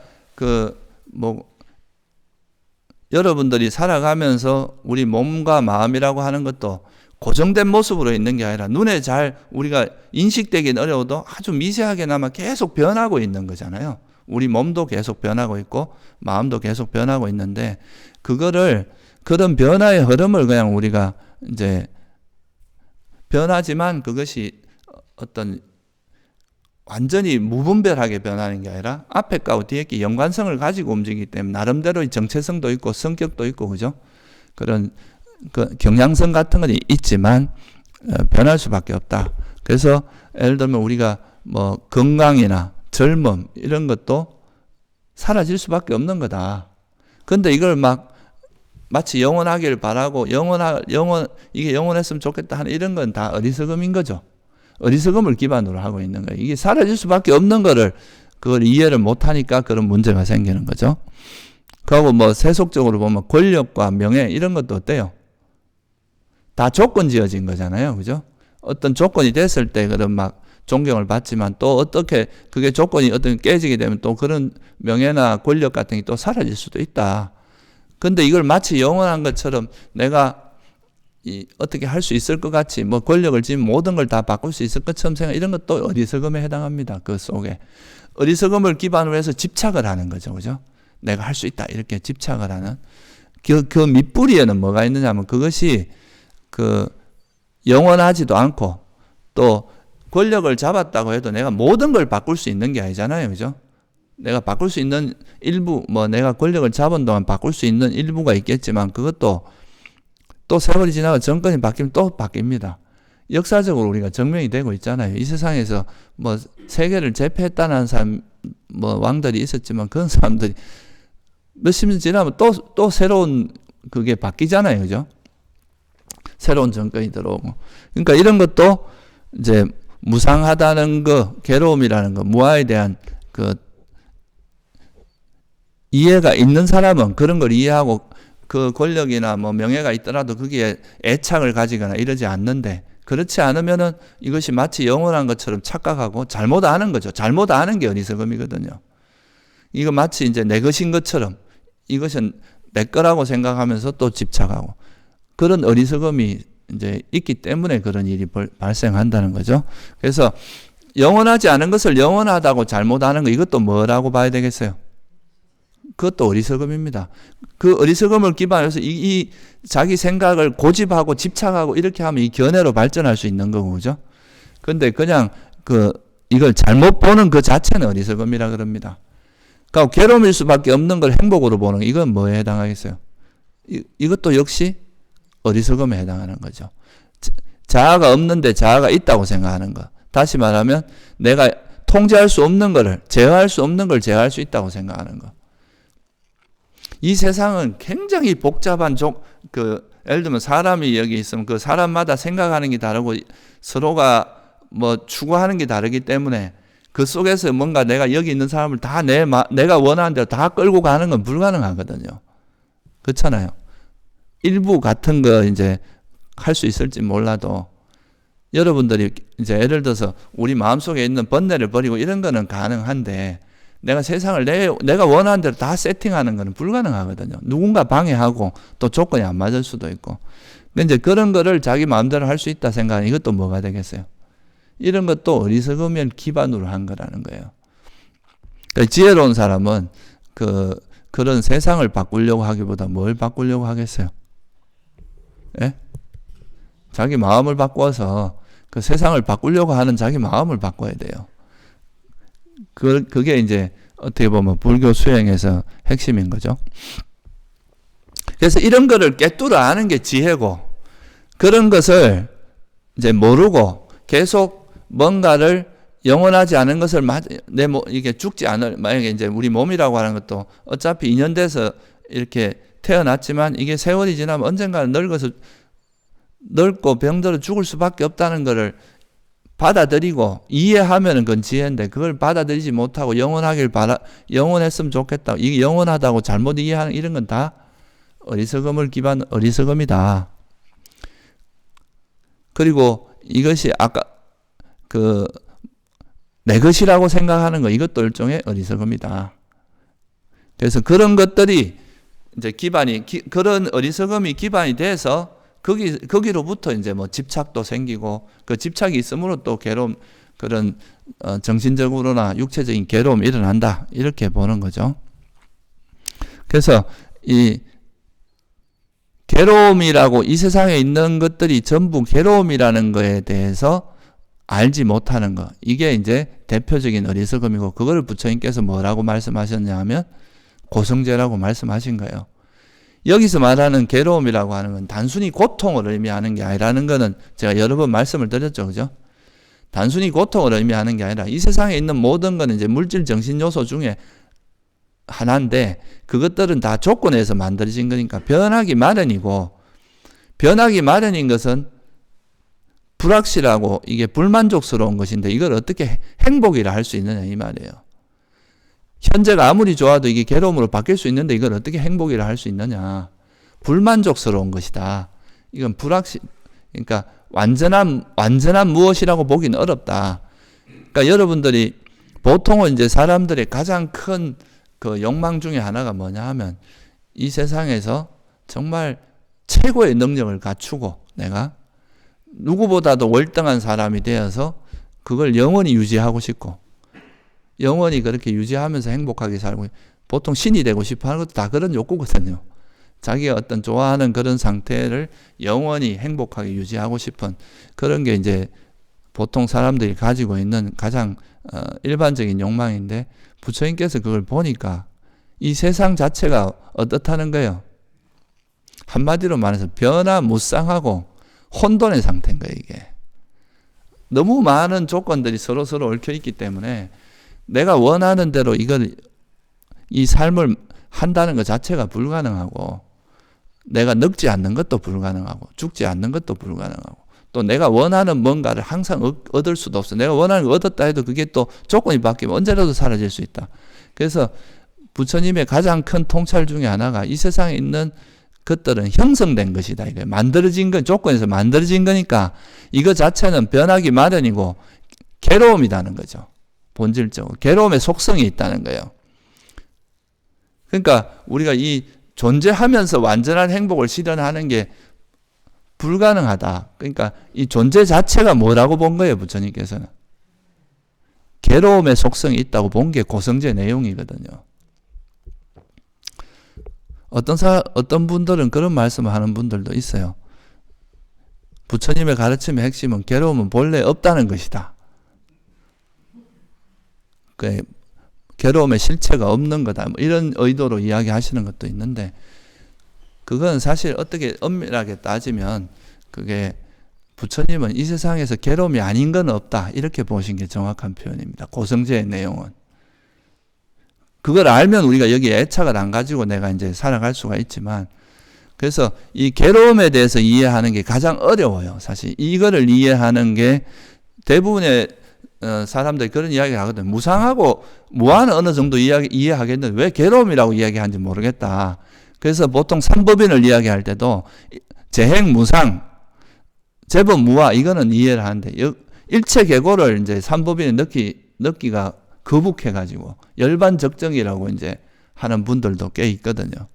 여러분들이 살아가면서 우리 몸과 마음이라고 하는 것도 고정된 모습으로 있는 게 아니라 눈에 잘 우리가 인식되긴 어려워도 아주 미세하게나마 계속 변하고 있는 거잖아요. 우리 몸도 계속 변하고 있고 마음도 계속 변하고 있는데 그런 변화의 흐름을 그냥 우리가 이제 변하지만 그것이 어떤 완전히 무분별하게 변하는 게 아니라 앞에 거하고 뒤에 게 연관성을 가지고 움직이기 때문에 나름대로의 정체성도 있고 성격도 있고 그죠? 그런 경향성 같은 건 있지만 변할 수밖에 없다. 그래서 예를 들면 우리가 건강이나 젊음 이런 것도 사라질 수밖에 없는 거다. 근데 이걸 마치 영원하길 바라고 이게 영원했으면 좋겠다 하는 이런 건 다 어리석음인 거죠. 어리석음을 기반으로 하고 있는 거예요. 이게 사라질 수밖에 없는 그걸 이해를 못하니까 그런 문제가 생기는 거죠. 그리고 세속적으로 보면 권력과 명예 이런 것도 어때요? 다 조건 지어진 거잖아요. 그죠? 어떤 조건이 됐을 때 그런 존경을 받지만 또 어떻게 그게 조건이 깨지게 되면 또 그런 명예나 권력 같은 게 또 사라질 수도 있다. 근데 이걸 마치 영원한 것처럼 내가 어떻게 할 수 있을 것 같이 권력을 지면 모든 걸 다 바꿀 수 있을 것처럼 이런 것도 어리석음에 해당합니다. 그 속에 어리석음을 기반으로 해서 집착을 하는 거죠. 그죠? 내가 할 수 있다 이렇게 집착을 하는 그 밑뿌리에는 뭐가 있느냐면 그것이 영원하지도 않고 또 권력을 잡았다고 해도 내가 모든 걸 바꿀 수 있는 게 아니잖아요. 그죠? 내가 바꿀 수 있는 일부, 내가 권력을 잡은 동안 바꿀 수 있는 일부가 있겠지만 그것도 또 세월이 지나고 정권이 바뀌면 또 바뀝니다. 역사적으로 우리가 증명이 되고 있잖아요. 이 세상에서 세계를 제패했다는 사람, 왕들이 있었지만 그런 사람들이 몇십 년 지나면 또 새로운 그게 바뀌잖아요. 그죠? 새로운 정권이 들어오고. 그러니까 이런 것도 이제 무상하다는 거, 괴로움이라는 거, 무아에 대한 이해가 있는 사람은 그런 걸 이해하고 그 권력이나 명예가 있더라도 거기에 애착을 가지거나 이러지 않는데 그렇지 않으면은 이것이 마치 영원한 것처럼 착각하고 잘못 아는 거죠. 잘못 아는 게 어리석음이거든요. 이거 마치 이제 내 것인 것처럼 이것은 내 거라고 생각하면서 또 집착하고 그런 어리석음이 이제 있기 때문에 그런 일이 발생한다는 거죠. 그래서 영원하지 않은 것을 영원하다고 잘못하는 거, 이것도 뭐라고 봐야 되겠어요? 그것도 어리석음입니다. 그 어리석음을 기반으로 해서 이 자기 생각을 고집하고 집착하고 이렇게 하면 이 견해로 발전할 수 있는 거고, 그죠? 근데 그냥 이걸 잘못 보는 그 자체는 어리석음이라 그럽니다. 그러니까 괴로움일 수밖에 없는 걸 행복으로 보는 거, 이건 뭐에 해당하겠어요? 이것도 역시 어리석음에 해당하는 거죠. 자아가 없는데 자아가 있다고 생각하는 거. 다시 말하면 내가 통제할 수 없는 거를, 제어할 수 없는 걸 제어할 수 있다고 생각하는 거. 이 세상은 굉장히 복잡한 예를 들면 사람이 여기 있으면 그 사람마다 생각하는 게 다르고 서로가 뭐 추구하는 게 다르기 때문에 그 속에서 뭔가 내가 여기 있는 사람을 다 내가 원하는 대로 다 끌고 가는 건 불가능하거든요. 그렇잖아요. 일부 같은 거 이제 할 수 있을지 몰라도 여러분들이 이제 예를 들어서 우리 마음속에 있는 번뇌를 버리고 이런 거는 가능한데 내가 세상을 내가 원하는 대로 다 세팅하는 거는 불가능하거든요. 누군가 방해하고 또 조건이 안 맞을 수도 있고. 근데 이제 그런 거를 자기 마음대로 할 수 있다 생각하는 이것도 뭐가 되겠어요? 이런 것도 어리석으면 기반으로 한 거라는 거예요. 그러니까 지혜로운 사람은 그런 세상을 바꾸려고 하기보다 뭘 바꾸려고 하겠어요? 예? 자기 마음을 바꿔서 그 세상을 바꾸려고 하는 자기 마음을 바꿔야 돼요. 그게 이제 어떻게 보면 불교 수행에서 핵심인 거죠. 그래서 이런 거를 깨뚫어 아는 게 지혜고, 그런 것을 이제 모르고 계속 뭔가를 영원하지 않은 것을 이게 죽지 않을, 만약에 이제 우리 몸이라고 하는 것도 어차피 인연돼서 이렇게 태어났지만 이게 세월이 지나면 언젠가는 늙고 병들어 죽을 수밖에 없다는 것을 받아들이고 이해하면은 그건 지혜인데, 그걸 받아들이지 못하고 영원했으면 좋겠다, 이게 영원하다고 잘못 이해하는 이런 건 다 어리석음이다. 그리고 이것이 아까 내 것이라고 생각하는 거, 이것도 일종의 어리석음이다. 그래서 그런 것들이 이제 그런 어리석음이 기반이 돼서 거기로부터 이제 뭐 집착도 생기고, 그 집착이 있으므로 또 괴로움, 그런 정신적으로나 육체적인 괴로움이 일어난다, 이렇게 보는 거죠. 그래서 이 괴로움이라고, 이 세상에 있는 것들이 전부 괴로움이라는 거에 대해서 알지 못하는 거, 이게 이제 대표적인 어리석음이고, 그걸 부처님께서 뭐라고 말씀하셨냐 하면 고성제라고 말씀하신 거예요. 여기서 말하는 괴로움이라고 하는 건 단순히 고통을 의미하는 게 아니라는 거는 제가 여러 번 말씀을 드렸죠. 그죠? 단순히 고통을 의미하는 게 아니라 이 세상에 있는 모든 거는 이제 물질 정신 요소 중에 하나인데, 그것들은 다 조건에서 만들어진 거니까 변하기 마련이고, 변하기 마련인 것은 불확실하고 이게 불만족스러운 것인데, 이걸 어떻게 행복이라 할 수 있느냐 이 말이에요. 현재가 아무리 좋아도 이게 괴로움으로 바뀔 수 있는데 이걸 어떻게 행복이라 할 수 있느냐. 불만족스러운 것이다. 이건 그러니까 완전한 무엇이라고 보기는 어렵다. 그러니까 여러분들이 보통은 이제 사람들의 가장 큰 그 욕망 중에 하나가 뭐냐 하면, 이 세상에서 정말 최고의 능력을 갖추고 내가 누구보다도 월등한 사람이 되어서 그걸 영원히 유지하고 싶고, 영원히 그렇게 유지하면서 행복하게 살고, 보통 신이 되고 싶어 하는 것도 다 그런 욕구거든요. 자기가 어떤 좋아하는 그런 상태를 영원히 행복하게 유지하고 싶은 그런 게 이제 보통 사람들이 가지고 있는 가장 일반적인 욕망인데, 부처님께서 그걸 보니까 이 세상 자체가 어떻다는 거예요? 한마디로 말해서 변화무쌍하고 혼돈의 상태인 거예요. 이게 너무 많은 조건들이 서로 얽혀있기 때문에 내가 원하는 대로 이 삶을 한다는 것 자체가 불가능하고, 내가 늙지 않는 것도 불가능하고, 죽지 않는 것도 불가능하고, 또 내가 원하는 뭔가를 항상 얻을 수도 없어. 내가 원하는 걸 얻었다 해도 그게 또 조건이 바뀌면 언제라도 사라질 수 있다. 그래서 부처님의 가장 큰 통찰 중에 하나가 이 세상에 있는 것들은 형성된 것이다. 이게 만들어진 건 조건에서 만들어진 거니까 이거 자체는 변하기 마련이고 괴로움이라는 거죠. 본질적으로 괴로움의 속성이 있다는 거예요. 그러니까 우리가 이 존재하면서 완전한 행복을 실현하는 게 불가능하다. 그러니까 이 존재 자체가 뭐라고 본 거예요, 부처님께서는? 괴로움의 속성이 있다고 본 게 고성제 내용이거든요. 어떤 분들은 그런 말씀을 하는 분들도 있어요. 부처님의 가르침의 핵심은 괴로움은 본래 없다는 것이다. 괴로움의 실체가 없는 거다. 뭐 이런 의도로 이야기하시는 것도 있는데, 그건 사실 어떻게 엄밀하게 따지면 그게 부처님은 이 세상에서 괴로움이 아닌 건 없다, 이렇게 보신 게 정확한 표현입니다. 고성제의 내용은. 그걸 알면 우리가 여기에 애착을 안 가지고 내가 이제 살아갈 수가 있지만, 그래서 이 괴로움에 대해서 이해하는 게 가장 어려워요. 사실 이거를 이해하는 게 대부분의 사람들이 그런 이야기를 하거든요. 무상하고 무한은 어느 정도 이해하겠는데 왜 괴로움이라고 이야기하는지 모르겠다. 그래서 보통 삼법인을 이야기할 때도 재행 무상, 제법 무아, 이거는 이해를 하는데 일체 계고를 이제 삼법인에 넣기가 거북해가지고 열반적정이라고 이제 하는 분들도 꽤 있거든요.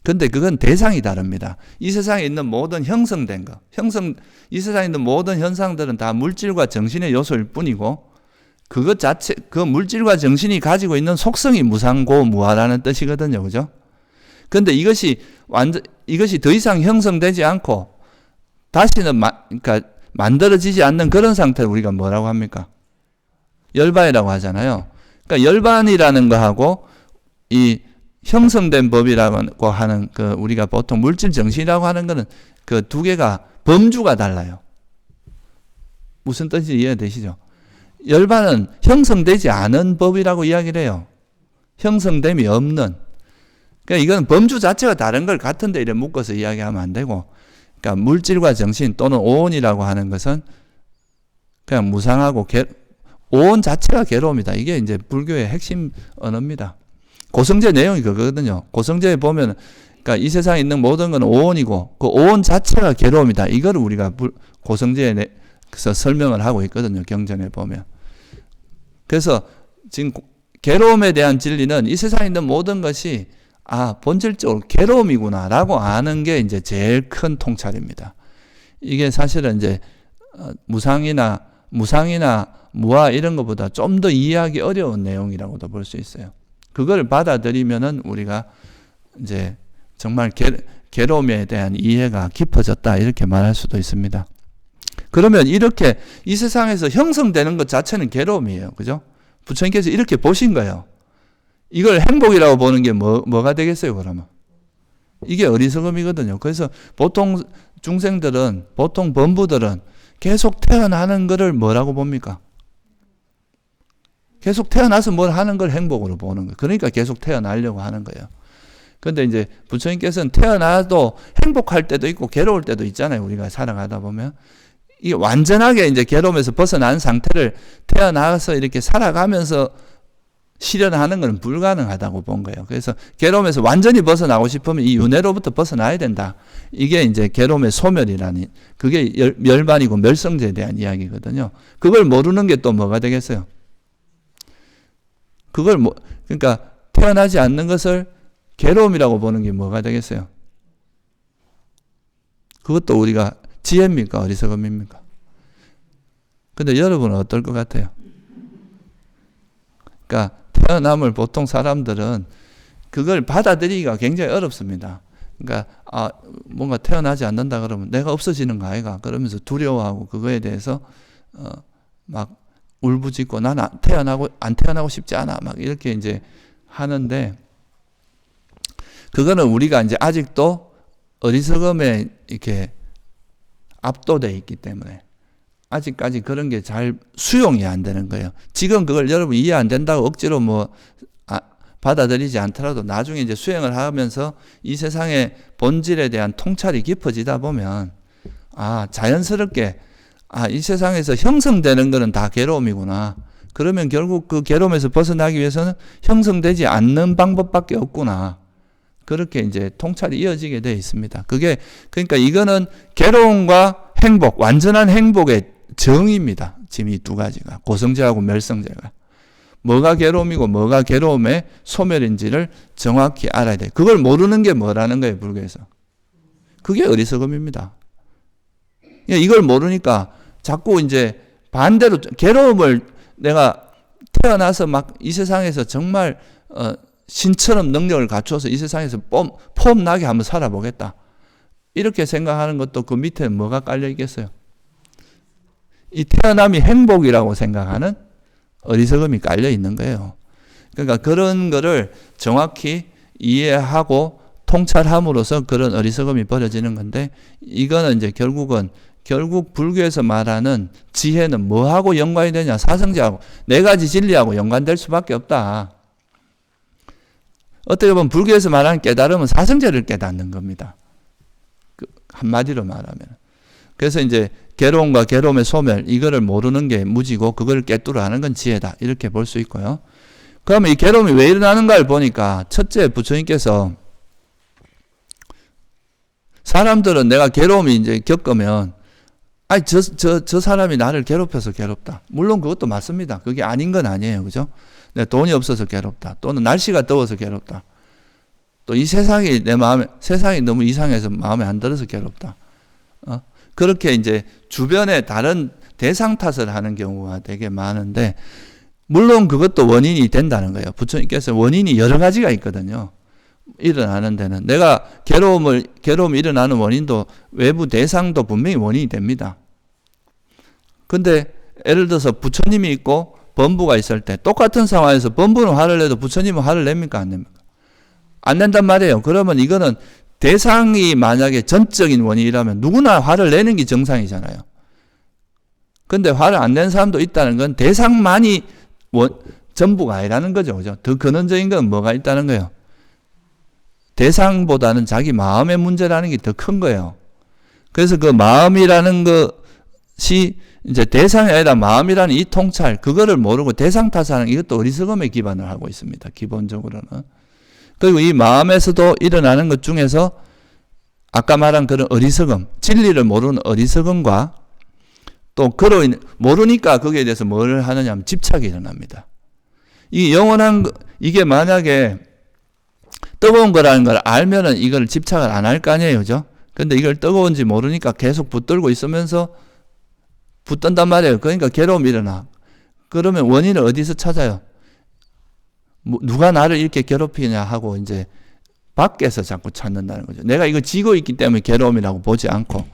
근데 그건 대상이 다릅니다. 이 세상에 있는 모든 형성된 거, 이 세상에 있는 모든 현상들은 다 물질과 정신의 요소일 뿐이고, 그것 자체, 그 물질과 정신이 가지고 있는 속성이 무상고 무아라는 뜻이거든요. 그죠? 근데 이것이 더 이상 형성되지 않고, 다시는 그러니까 만들어지지 않는 그런 상태를 우리가 뭐라고 합니까? 열반이라고 하잖아요. 그러니까 열반이라는 거하고 이 형성된 법이라고 하는 그 우리가 보통 물질 정신이라고 하는 거는 그 두 개가 범주가 달라요. 무슨 뜻인지 이해되시죠? 열반은 형성되지 않은 법이라고 이야기를 해요. 형성됨이 없는. 그러니까 이건 범주 자체가 다른 걸 같은 데 이렇게 묶어서 이야기하면 안 되고, 그러니까 물질과 정신 또는 오온이라고 하는 것은 그냥 무상하고 오온 자체가 괴로움이다. 이게 이제 불교의 핵심 언어입니다. 고성제 내용이 그거거든요. 고성제에 보면, 그러니까 이 세상에 있는 모든 건 오온이고, 그 오온 자체가 괴로움이다. 이거를 우리가 고성제에서 설명을 하고 있거든요. 경전에 보면. 그래서 지금 괴로움에 대한 진리는 이 세상에 있는 모든 것이 본질적으로 괴로움이구나 라고 아는 게 이제 제일 큰 통찰입니다. 이게 사실은 이제 무상이나 무아 이런 것보다 좀 더 이해하기 어려운 내용이라고도 볼 수 있어요. 그걸 받아들이면은 우리가 이제 정말 괴로움에 대한 이해가 깊어졌다, 이렇게 말할 수도 있습니다. 그러면 이렇게 이 세상에서 형성되는 것 자체는 괴로움이에요. 그죠? 부처님께서 이렇게 보신 거예요. 이걸 행복이라고 보는 게 뭐가 되겠어요, 그러면? 이게 어리석음이거든요. 그래서 보통 중생들은, 보통 범부들은 계속 태어나는 거를 뭐라고 봅니까? 계속 태어나서 뭘 하는 걸 행복으로 보는 거예요. 그러니까 계속 태어나려고 하는 거예요. 근데 이제 부처님께서는 태어나도 행복할 때도 있고 괴로울 때도 있잖아요. 우리가 살아가다 보면. 이게 완전하게 이제 괴로움에서 벗어난 상태를 태어나서 이렇게 살아가면서 실현하는 건 불가능하다고 본 거예요. 그래서 괴로움에서 완전히 벗어나고 싶으면 이 윤회로부터 벗어나야 된다. 이게 이제 괴로움의 소멸이라는, 그게 멸반이고 멸성제에 대한 이야기거든요. 그걸 모르는 게 또 뭐가 되겠어요? 그러니까 태어나지 않는 것을 괴로움이라고 보는 게 뭐가 되겠어요? 그것도 우리가 지혜입니까? 어리석음입니까? 근데 여러분은 어떨 것 같아요? 그러니까 태어남을 보통 사람들은 그걸 받아들이기가 굉장히 어렵습니다. 그러니까 뭔가 태어나지 않는다 그러면 내가 없어지는 거 아이가? 그러면서 두려워하고 그거에 대해서 막 울부짖고 나는 안 태어나고 싶지 않아. 막 이렇게 이제 하는데, 그거는 우리가 이제 아직도 어리석음에 이렇게 압도되어 있기 때문에 아직까지 그런 게 잘 수용이 안 되는 거예요. 지금 그걸 여러분 이해 안 된다고 억지로 받아들이지 않더라도 나중에 이제 수행을 하면서 이 세상의 본질에 대한 통찰이 깊어지다 보면 자연스럽게 이 세상에서 형성되는 거는 다 괴로움이구나. 그러면 결국 그 괴로움에서 벗어나기 위해서는 형성되지 않는 방법밖에 없구나. 그렇게 이제 통찰이 이어지게 되어 있습니다. 그러니까 이거는 괴로움과 행복, 완전한 행복의 정의입니다. 지금 이 두 가지가. 고성제하고 멸성제가. 뭐가 괴로움이고 뭐가 괴로움의 소멸인지를 정확히 알아야 돼요. 그걸 모르는 게 뭐라는 거예요, 불교에서. 그게 어리석음입니다. 이걸 모르니까 자꾸 이제 반대로 괴로움을 내가 태어나서 막 이 세상에서 정말 신처럼 능력을 갖춰서 이 세상에서 폼나게 한번 살아보겠다. 이렇게 생각하는 것도 그 밑에 뭐가 깔려 있겠어요? 이 태어남이 행복이라고 생각하는 어리석음이 깔려 있는 거예요. 그러니까 그런 거를 정확히 이해하고 통찰함으로써 그런 어리석음이 벌어지는 건데, 이거는 이제 결국 불교에서 말하는 지혜는 뭐하고 연관이 되냐? 사성제하고 네 가지 진리하고 연관될 수밖에 없다. 어떻게 보면 불교에서 말하는 깨달음은 사성제를 깨닫는 겁니다. 한마디로 말하면. 그래서 이제 괴로움과 괴로움의 소멸, 이거를 모르는 게 무지고 그걸 깨뚫어 하는 건 지혜다. 이렇게 볼 수 있고요. 그러면 이 괴로움이 왜 일어나는가를 보니까, 첫째 부처님께서 사람들은 내가 괴로움이 이제 겪으면 저 사람이 나를 괴롭혀서 괴롭다. 물론 그것도 맞습니다. 그게 아닌 건 아니에요. 그죠? 내 돈이 없어서 괴롭다. 또는 날씨가 더워서 괴롭다. 또 이 세상이 세상이 너무 이상해서 마음에 안 들어서 괴롭다. 그렇게 이제 주변에 다른 대상 탓을 하는 경우가 되게 많은데, 물론 그것도 원인이 된다는 거예요. 부처님께서 원인이 여러 가지가 있거든요. 일어나는 데는. 내가 괴로움이 일어나는 원인도 외부 대상도 분명히 원인이 됩니다. 근데 예를 들어서 부처님이 있고 범부가 있을 때 똑같은 상황에서 범부는 화를 내도 부처님은 화를 냅니까? 안 냅니까? 안 낸단 말이에요. 그러면 이거는 대상이 만약에 전적인 원인이라면 누구나 화를 내는 게 정상이잖아요. 근데 화를 안 내는 사람도 있다는 건 대상만이 전부가 아니라는 거죠. 그죠? 더 근원적인 건 뭐가 있다는 거예요? 대상보다는 자기 마음의 문제라는 게 더 큰 거예요. 그래서 그 마음이라는 것이 이제 대상이 아니라 마음이라는 이 통찰, 그거를 모르고 대상 탓하는 이것도 어리석음에 기반을 하고 있습니다. 기본적으로는. 그리고 이 마음에서도 일어나는 것 중에서 아까 말한 그런 어리석음, 진리를 모르는 어리석음과 또 모르니까 거기에 대해서 뭘 하느냐 하면 집착이 일어납니다. 이 영원한 이게 만약에 뜨거운 거라는 걸 알면은 이걸 집착을 안 할 거 아니에요. 그죠? 근데 이걸 뜨거운지 모르니까 계속 붙들고 있으면서 붙든단 말이에요. 그러니까 괴로움이 일어나. 그러면 원인을 어디서 찾아요? 누가 나를 이렇게 괴롭히냐 하고 이제 밖에서 자꾸 찾는다는 거죠. 내가 이거 지고 있기 때문에 괴로움이라고 보지 않고.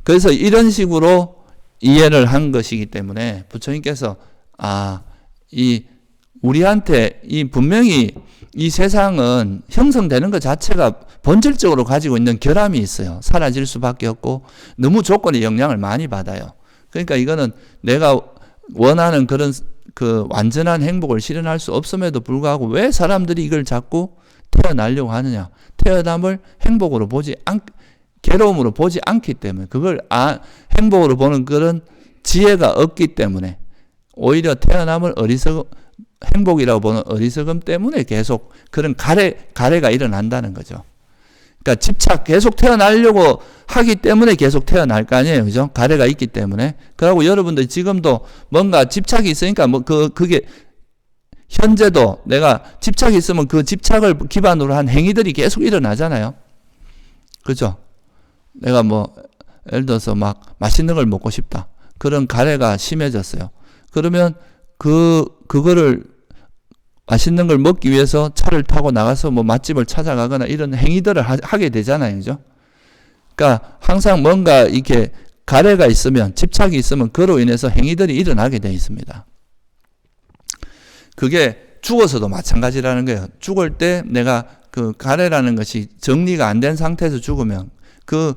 그래서 이런 식으로 이해를 한 것이기 때문에 부처님께서 우리한테 분명히 이 세상은 형성되는 것 자체가 본질적으로 가지고 있는 결함이 있어요. 사라질 수밖에 없고 너무 조건의 영향을 많이 받아요. 그러니까 이거는 내가 원하는 그런 그 완전한 행복을 실현할 수 없음에도 불구하고 왜 사람들이 이걸 자꾸 태어나려고 하느냐? 태어남을 행복으로 괴로움으로 보지 않기 때문에, 그걸 행복으로 보는 그런 지혜가 없기 때문에, 오히려 태어남을 행복이라고 보는 어리석음 때문에 계속 그런 가래가 일어난다는 거죠. 그러니까 계속 태어나려고 하기 때문에 계속 태어날 거 아니에요. 그죠? 가래가 있기 때문에. 그리고 여러분들 지금도 뭔가 집착이 있으니까 그게 현재도 내가 집착이 있으면 그 집착을 기반으로 한 행위들이 계속 일어나잖아요. 그죠? 내가 예를 들어서 맛있는 걸 먹고 싶다. 그런 가래가 심해졌어요. 그러면 그거를 맛있는 걸 먹기 위해서 차를 타고 나가서 맛집을 찾아가거나 이런 행위들을 하게 되잖아요. 그죠? 그러니까 항상 뭔가 이렇게 가래가 있으면, 집착이 있으면 그로 인해서 행위들이 일어나게 되어 있습니다. 그게 죽어서도 마찬가지라는 거예요. 죽을 때 내가 그 가래라는 것이 정리가 안 된 상태에서 죽으면 그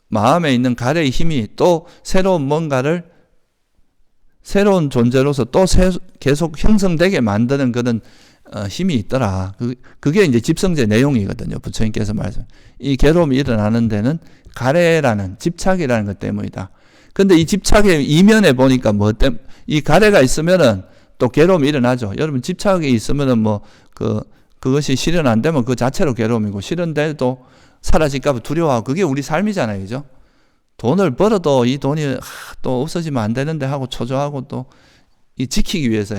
마음에 있는 가래의 힘이 또 새로운 존재로서 또 계속 형성되게 만드는 그런 힘이 있더라. 그게 이제 집성제 내용이거든요. 부처님께서 말씀. 이 괴로움이 일어나는 데는 가래라는 집착이라는 것 때문이다. 근데 이 집착의 이면에 보니까 이 가래가 있으면은 또 괴로움이 일어나죠. 여러분 집착이 있으면은 그것이 실현 안 되면 그 자체로 괴로움이고, 실현돼도 사라질까 봐 두려워하고, 그게 우리 삶이잖아요. 그죠? 돈을 벌어도 이 돈이 또 없어지면 안 되는데 하고 초조하고, 또 이 지키기 위해서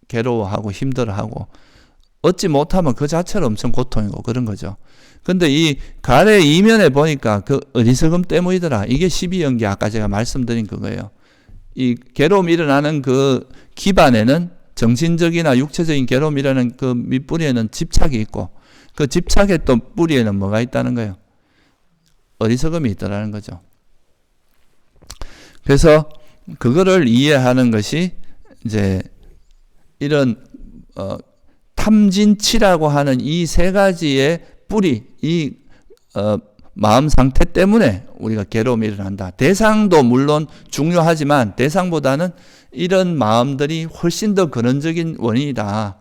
괴로워하고 힘들어하고, 얻지 못하면 그 자체로 엄청 고통이고 그런 거죠. 근데 이 가래 이면에 보니까 그 어리석음 때문이더라. 이게 12연계 아까 제가 말씀드린 그거예요. 이 괴로움이 일어나는 그 기반에는 정신적이나 육체적인 괴로움이 일어나는 그 밑뿌리에는 집착이 있고 그 집착의 또 뿌리에는 뭐가 있다는 거예요? 어리석음이 있다라는 거죠. 그래서 그거를 이해하는 것이 이제 이런 탐진치라고 하는 이 세 가지의 뿌리, 이 마음 상태 때문에 우리가 괴로움이 일어난다. 대상도 물론 중요하지만 대상보다는 이런 마음들이 훨씬 더 근원적인 원인이다.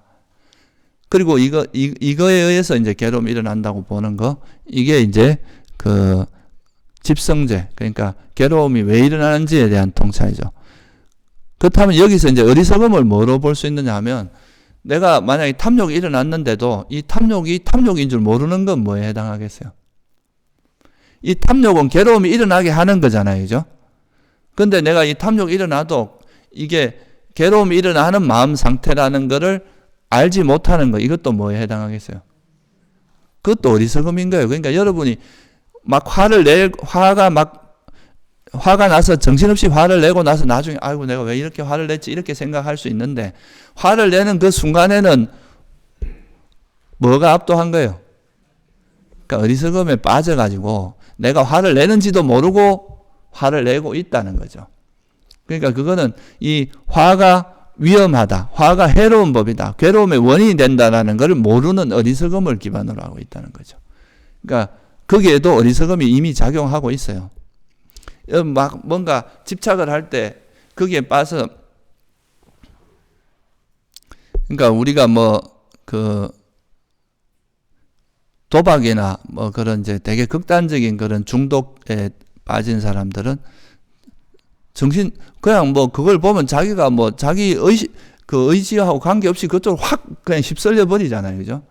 그리고 이거에 의해서 이제 괴로움이 일어난다고 보는 거, 이게 이제 그 집성제, 그러니까 괴로움이 왜 일어나는지에 대한 통찰이죠. 그렇다면 여기서 이제 어리석음을 뭐로 볼 수 있느냐 하면, 내가 만약에 탐욕이 일어났는데도 이 탐욕이 탐욕인 줄 모르는 건 뭐에 해당하겠어요? 이 탐욕은 괴로움이 일어나게 하는 거잖아요. 그죠? 근데 내가 이 탐욕이 일어나도 이게 괴로움이 일어나는 마음 상태라는 거를 알지 못하는 거, 이것도 뭐에 해당하겠어요? 그것도 어리석음인 거예요. 그러니까 여러분이 막 화가 나서 정신없이 화를 내고 나서 나중에 아이고 내가 왜 이렇게 화를 냈지 이렇게 생각할 수 있는데, 화를 내는 그 순간에는 뭐가 압도한 거예요? 그러니까 어리석음에 빠져가지고 내가 화를 내는지도 모르고 화를 내고 있다는 거죠. 그러니까 그거는 이 화가 위험하다, 화가 해로운 법이다, 괴로움의 원인이 된다라는 것을 모르는 어리석음을 기반으로 하고 있다는 거죠. 그러니까 거기에도 어리석음이 이미 작용하고 있어요. 막 뭔가 집착을 할 때 거기에 빠져, 그러니까 우리가 도박이나 그런 이제 되게 극단적인 그런 중독에 빠진 사람들은 그냥 그걸 보면 자기가 자기 의지하고 관계없이 그쪽으로 확 그냥 휩쓸려 버리잖아요. 그죠?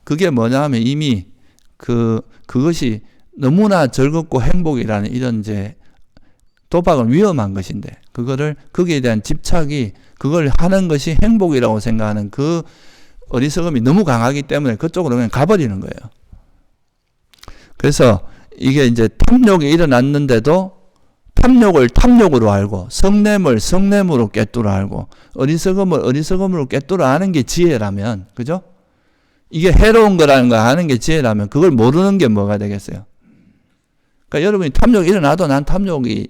그게 뭐냐 하면 이미 그것이 너무나 즐겁고 행복이라는 이런 이제 도박은 위험한 것인데, 거기에 대한 집착이 그걸 하는 것이 행복이라고 생각하는 그 어리석음이 너무 강하기 때문에 그쪽으로 그냥 가버리는 거예요. 그래서 이게 이제 탐욕이 일어났는데도 탐욕을 탐욕으로 알고 성냄을 성냄으로 꿰뚫어 알고 어리석음을 어리석음으로 꿰뚫어 아는 게 지혜라면, 그죠? 이게 해로운 거라는 거 아는 게 지혜라면 그걸 모르는 게 뭐가 되겠어요? 그러니까 여러분이 탐욕이 일어나도 난 탐욕이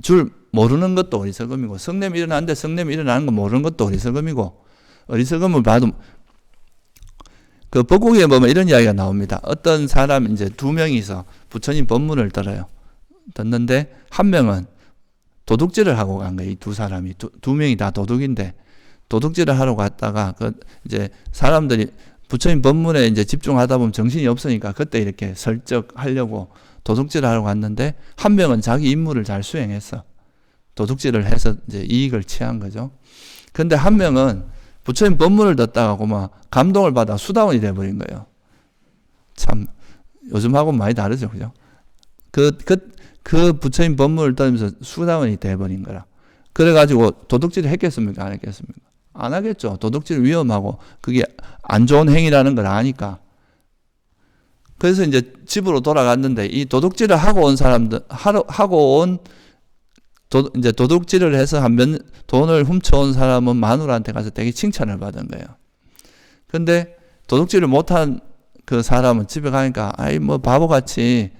줄 모르는 것도 어리석음이고, 성냄이 일어나는데 성냄이 일어나는 거 모르는 것도 어리석음이고, 어리석음을 봐도 그 법국에 보면 이런 이야기가 나옵니다. 어떤 사람 이제 두 명이서 부처님 법문을 들어요. 듣는데 한 명은 도둑질을 하고 간 거예요. 이 두 사람이 두 명이 다 도둑인데 도둑질을 하러 갔다가 이제 사람들이 부처님 법문에 이제 집중하다 보면 정신이 없으니까 그때 이렇게 설적 하려고 도둑질을 하러 갔는데, 한 명은 자기 임무를 잘 수행했어. 도둑질을 해서 이제 이익을 취한 거죠. 근데 한 명은 부처님 법문을 듣다가 막 감동을 받아 수다원이 돼버린 거예요. 참 요즘하고는 많이 다르죠, 그죠? 그 부처님 법문을 들으면서 수다원이 돼버린 거라. 그래가지고 도둑질을 했겠습니까? 안 했겠습니까? 안 하겠죠. 도둑질 위험하고 그게 안 좋은 행위라는 걸 아니까. 그래서 이제 집으로 돌아갔는데 이 도둑질을 하고 온 사람들, 이제 도둑질을 해서 돈을 훔쳐온 사람은 마누라한테 가서 되게 칭찬을 받은 거예요. 근데 도둑질을 못한 그 사람은 집에 가니까 바보같이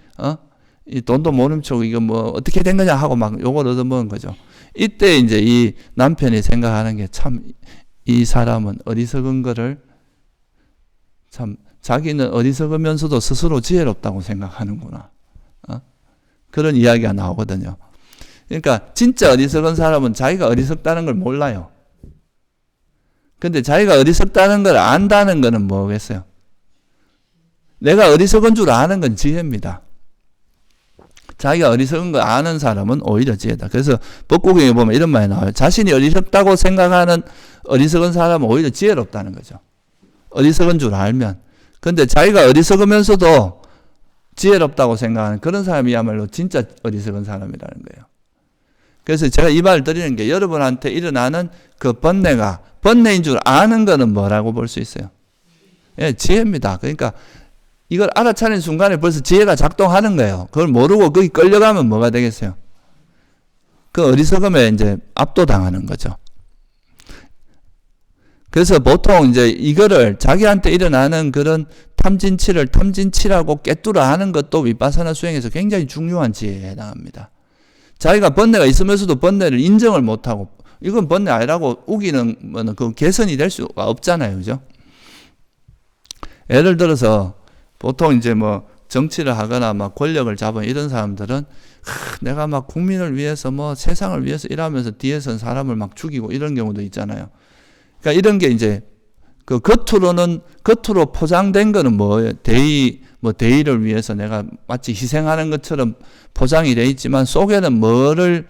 이 돈도 못 훔치고 이거 어떻게 된 거냐 하고 막 욕을 얻어먹은 거죠. 이때 이제 이 남편이 생각하는 게 참 이 사람은 어리석은 거를 참 자기는 어리석으면서도 스스로 지혜롭다고 생각하는구나. 그런 이야기가 나오거든요. 그러니까 진짜 어리석은 사람은 자기가 어리석다는 걸 몰라요. 근데 자기가 어리석다는 걸 안다는 거는 뭐겠어요? 내가 어리석은 줄 아는 건 지혜입니다. 자기가 어리석은 걸 아는 사람은 오히려 지혜다. 그래서 법국에 보면 이런 말이 나와요. 자신이 어리석다고 생각하는 어리석은 사람은 오히려 지혜롭다는 거죠. 어리석은 줄 알면. 근데 자기가 어리석으면서도 지혜롭다고 생각하는 그런 사람이야말로 진짜 어리석은 사람이라는 거예요. 그래서 제가 이 말을 드리는 게, 여러분한테 일어나는 그 번뇌인 줄 아는 거는 뭐라고 볼 수 있어요? 예, 지혜입니다. 그러니까 이걸 알아차리는 순간에 벌써 지혜가 작동하는 거예요. 그걸 모르고 거기 끌려가면 뭐가 되겠어요? 그 어리석음에 이제 압도당하는 거죠. 그래서 보통 이제 이거를 자기한테 일어나는 그런 탐진치를 탐진치라고 꿰뚫어 하는 것도 위파사나 수행에서 굉장히 중요한 지혜에 해당합니다. 자기가 번뇌가 있으면서도 번뇌를 인정을 못하고 이건 번뇌 아니라고 우기는 거는 그 개선이 될 수가 없잖아요. 그죠? 예를 들어서 보통 이제 뭐 정치를 하거나 막 권력을 잡은 이런 사람들은 내가 막 국민을 위해서 뭐 세상을 위해서 일하면서 뒤에선 사람을 막 죽이고 이런 경우도 있잖아요. 그러니까 이런 게 이제 그 겉으로 포장된 거는 뭐예요? 대의를 위해서 내가 마치 희생하는 것처럼 포장이 돼 있지만 속에는 뭐를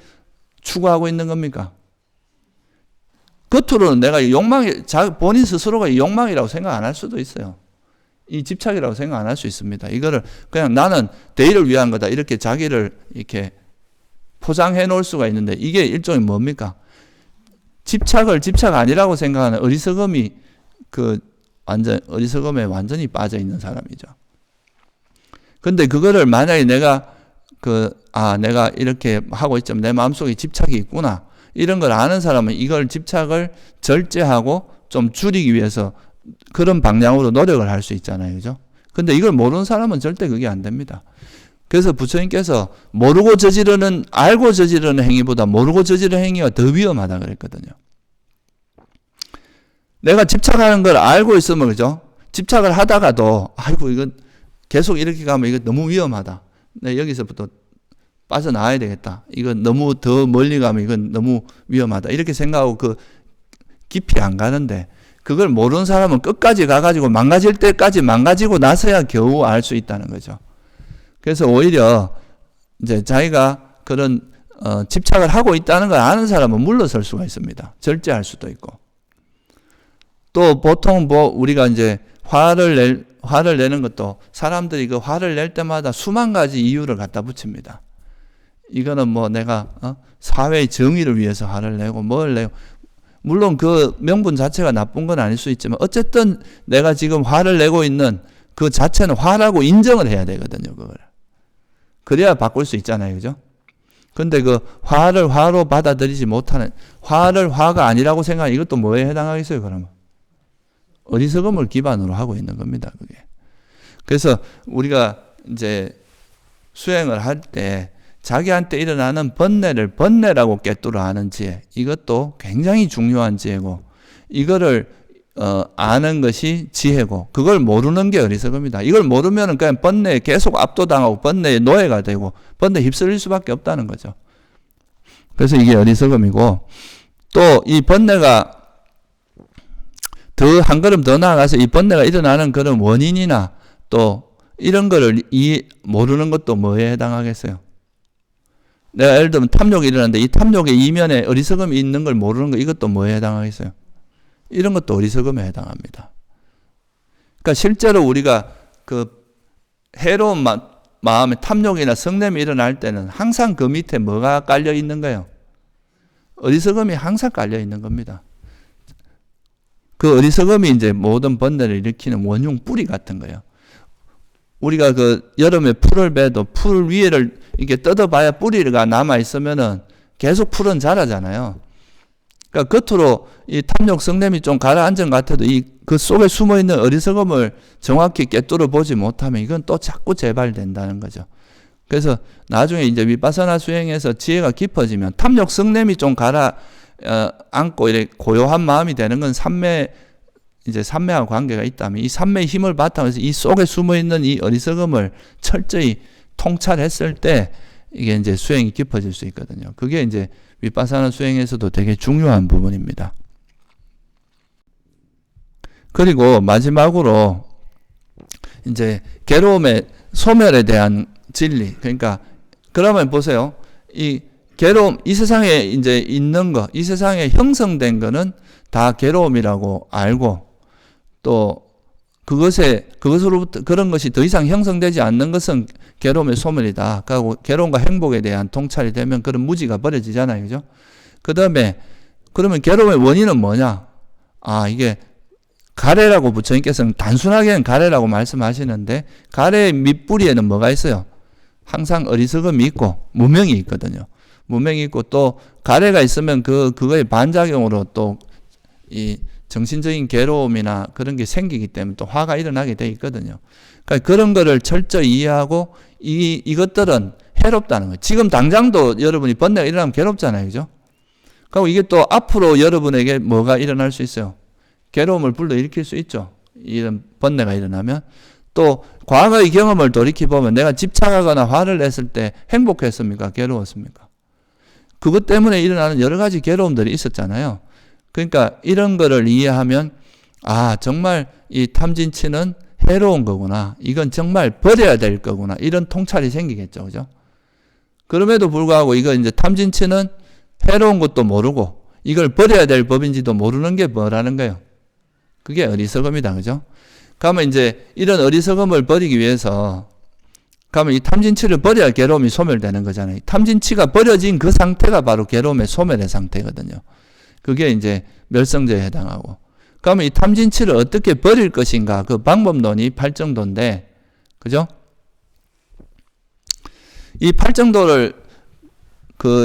추구하고 있는 겁니까? 겉으로는 내가 본인 스스로가 욕망이라고 생각 안 할 수도 있어요. 이 집착이라고 생각 안 할 수 있습니다. 이거를 그냥 나는 대의를 위한 거다. 이렇게 자기를 이렇게 포장해 놓을 수가 있는데 이게 일종의 뭡니까? 집착을 집착 아니라고 생각하는 어리석음이 어리석음에 완전히 빠져 있는 사람이죠. 근데 그거를 만약에 내가 내가 이렇게 하고 있지만 내 마음속에 집착이 있구나. 이런 걸 아는 사람은 이걸 집착을 절제하고 좀 줄이기 위해서 그런 방향으로 노력을 할 수 있잖아요. 그죠? 근데 이걸 모르는 사람은 절대 그게 안 됩니다. 그래서 부처님께서 알고 저지르는 행위보다 모르고 저지르는 행위가 더 위험하다 그랬거든요. 내가 집착하는 걸 알고 있으면, 그죠? 집착을 하다가도, 아이고, 이건 계속 이렇게 가면 이거 너무 위험하다. 내가 여기서부터 빠져나와야 되겠다. 이건 너무 더 멀리 가면 이건 너무 위험하다. 이렇게 생각하고 깊이 안 가는데, 그걸 모르는 사람은 끝까지 가가지고 망가질 때까지 망가지고 나서야 겨우 알 수 있다는 거죠. 그래서 오히려 이제 자기가 그런 집착을 하고 있다는 걸 아는 사람은 물러설 수가 있습니다. 절제할 수도 있고. 또 보통 우리가 이제 화를 내는 것도 사람들이 그 화를 낼 때마다 수만 가지 이유를 갖다 붙입니다. 이거는 뭐 내가 사회의 정의를 위해서 화를 내고 뭘 내고 물론 그 명분 자체가 나쁜 건 아닐 수 있지만 어쨌든 내가 지금 화를 내고 있는 그 자체는 화라고 인정을 해야 되거든요. 그걸. 그래야 바꿀 수 있잖아요. 그죠? 근데 그 화를 화로 받아들이지 못하는 화를 화가 아니라고 생각하는 이것도 뭐에 해당하겠어요? 그러면 어리석음을 기반으로 하고 있는 겁니다. 그게. 그래서 우리가 이제 수행을 할 때 자기한테 일어나는 번뇌를 번뇌라고 꿰뚫어 아는 지혜, 이것도 굉장히 중요한 지혜고 이거를 아는 것이 지혜고 그걸 모르는 게 어리석음이다. 이걸 모르면 그냥 번뇌에 계속 압도당하고 번뇌의 노예가 되고 번뇌에 휩쓸릴 수밖에 없다는 거죠. 그래서 이게 어리석음이고 또 이 번뇌가 한 걸음 더 나아가서 이 번뇌가 일어나는 그런 원인이나 또 이런 거를 모르는 것도 뭐에 해당하겠어요? 내가 예를 들면 탐욕이 일어났는데 이 탐욕의 이면에 어리석음이 있는 걸 모르는 거 이것도 뭐에 해당하겠어요? 이런 것도 어리석음에 해당합니다. 그러니까 실제로 우리가 그 해로운 마음에 탐욕이나 성냄이 일어날 때는 항상 그 밑에 뭐가 깔려 있는가요? 어리석음이 항상 깔려 있는 겁니다. 그 어리석음이 이제 모든 번뇌를 일으키는 원흉 뿌리 같은 거예요. 우리가 그 여름에 풀을 베도 풀 위에를 이렇게 뜯어봐야 뿌리가 남아있으면은 계속 풀은 자라잖아요. 그러니까 겉으로 이 탐욕 성냄이 좀 가라앉은 것 같아도 그 속에 숨어있는 어리석음을 정확히 꿰뚫어 보지 못하면 이건 또 자꾸 재발된다는 거죠. 그래서 나중에 이제 위파사나 수행에서 지혜가 깊어지면 탐욕 성냄이 좀 가라앉고 이렇게 고요한 마음이 되는 건 삼매와 관계가 있다면 이 삼매의 힘을 바탕으로 해서 이 속에 숨어있는 이 어리석음을 철저히 통찰했을 때 이게 이제 수행이 깊어질 수 있거든요. 그게 이제 위파사나 수행에서도 되게 중요한 부분입니다. 그리고 마지막으로 이제 괴로움의 소멸에 대한 진리. 그러니까 그러면 보세요. 이 괴로움, 이 세상에 이제 있는 거, 이 세상에 형성된 거는 다 괴로움이라고 알고 또 그것으로부터 그런 것이 더 이상 형성되지 않는 것은 괴로움의 소멸이다. 그리고 괴로움과 행복에 대한 통찰이 되면 그런 무지가 버려지잖아요. 그죠? 그 다음에 그러면 괴로움의 원인은 뭐냐? 이게 가래라고 부처님께서는 단순하게는 가래라고 말씀하시는데 가래의 밑뿌리에는 뭐가 있어요? 항상 어리석음이 있고 무명이 있거든요. 문맹이 있고 또 가래가 있으면 그거의 반작용으로 또 이 정신적인 괴로움이나 그런 게 생기기 때문에 또 화가 일어나게 돼 있거든요. 그러니까 그런 거를 철저히 이해하고 이것들은 해롭다는 거예요. 지금 당장도 여러분이 번뇌가 일어나면 괴롭잖아요. 그죠? 그럼 이게 또 앞으로 여러분에게 뭐가 일어날 수 있어요? 괴로움을 불러일으킬 수 있죠. 이런 번뇌가 일어나면. 또 과거의 경험을 돌이켜보면 내가 집착하거나 화를 냈을 때 행복했습니까? 괴로웠습니까? 그것 때문에 일어나는 여러 가지 괴로움들이 있었잖아요. 그러니까 이런 거를 이해하면 정말 이 탐진치는 해로운 거구나. 이건 정말 버려야 될 거구나. 이런 통찰이 생기겠죠. 그죠? 그럼에도 불구하고 이거 이제 탐진치는 해로운 것도 모르고 이걸 버려야 될 법인지도 모르는 게 뭐라는 거예요? 그게 어리석음이다. 그죠? 그러면 이제 이런 어리석음을 버리기 위해서 그러면 이 탐진치를 버려야 괴로움이 소멸되는 거잖아요. 탐진치가 버려진 그 상태가 바로 괴로움의 소멸의 상태거든요. 그게 이제 멸성제에 해당하고. 그러면 이 탐진치를 어떻게 버릴 것인가 그 방법론이 팔정도인데, 그죠? 이 팔정도를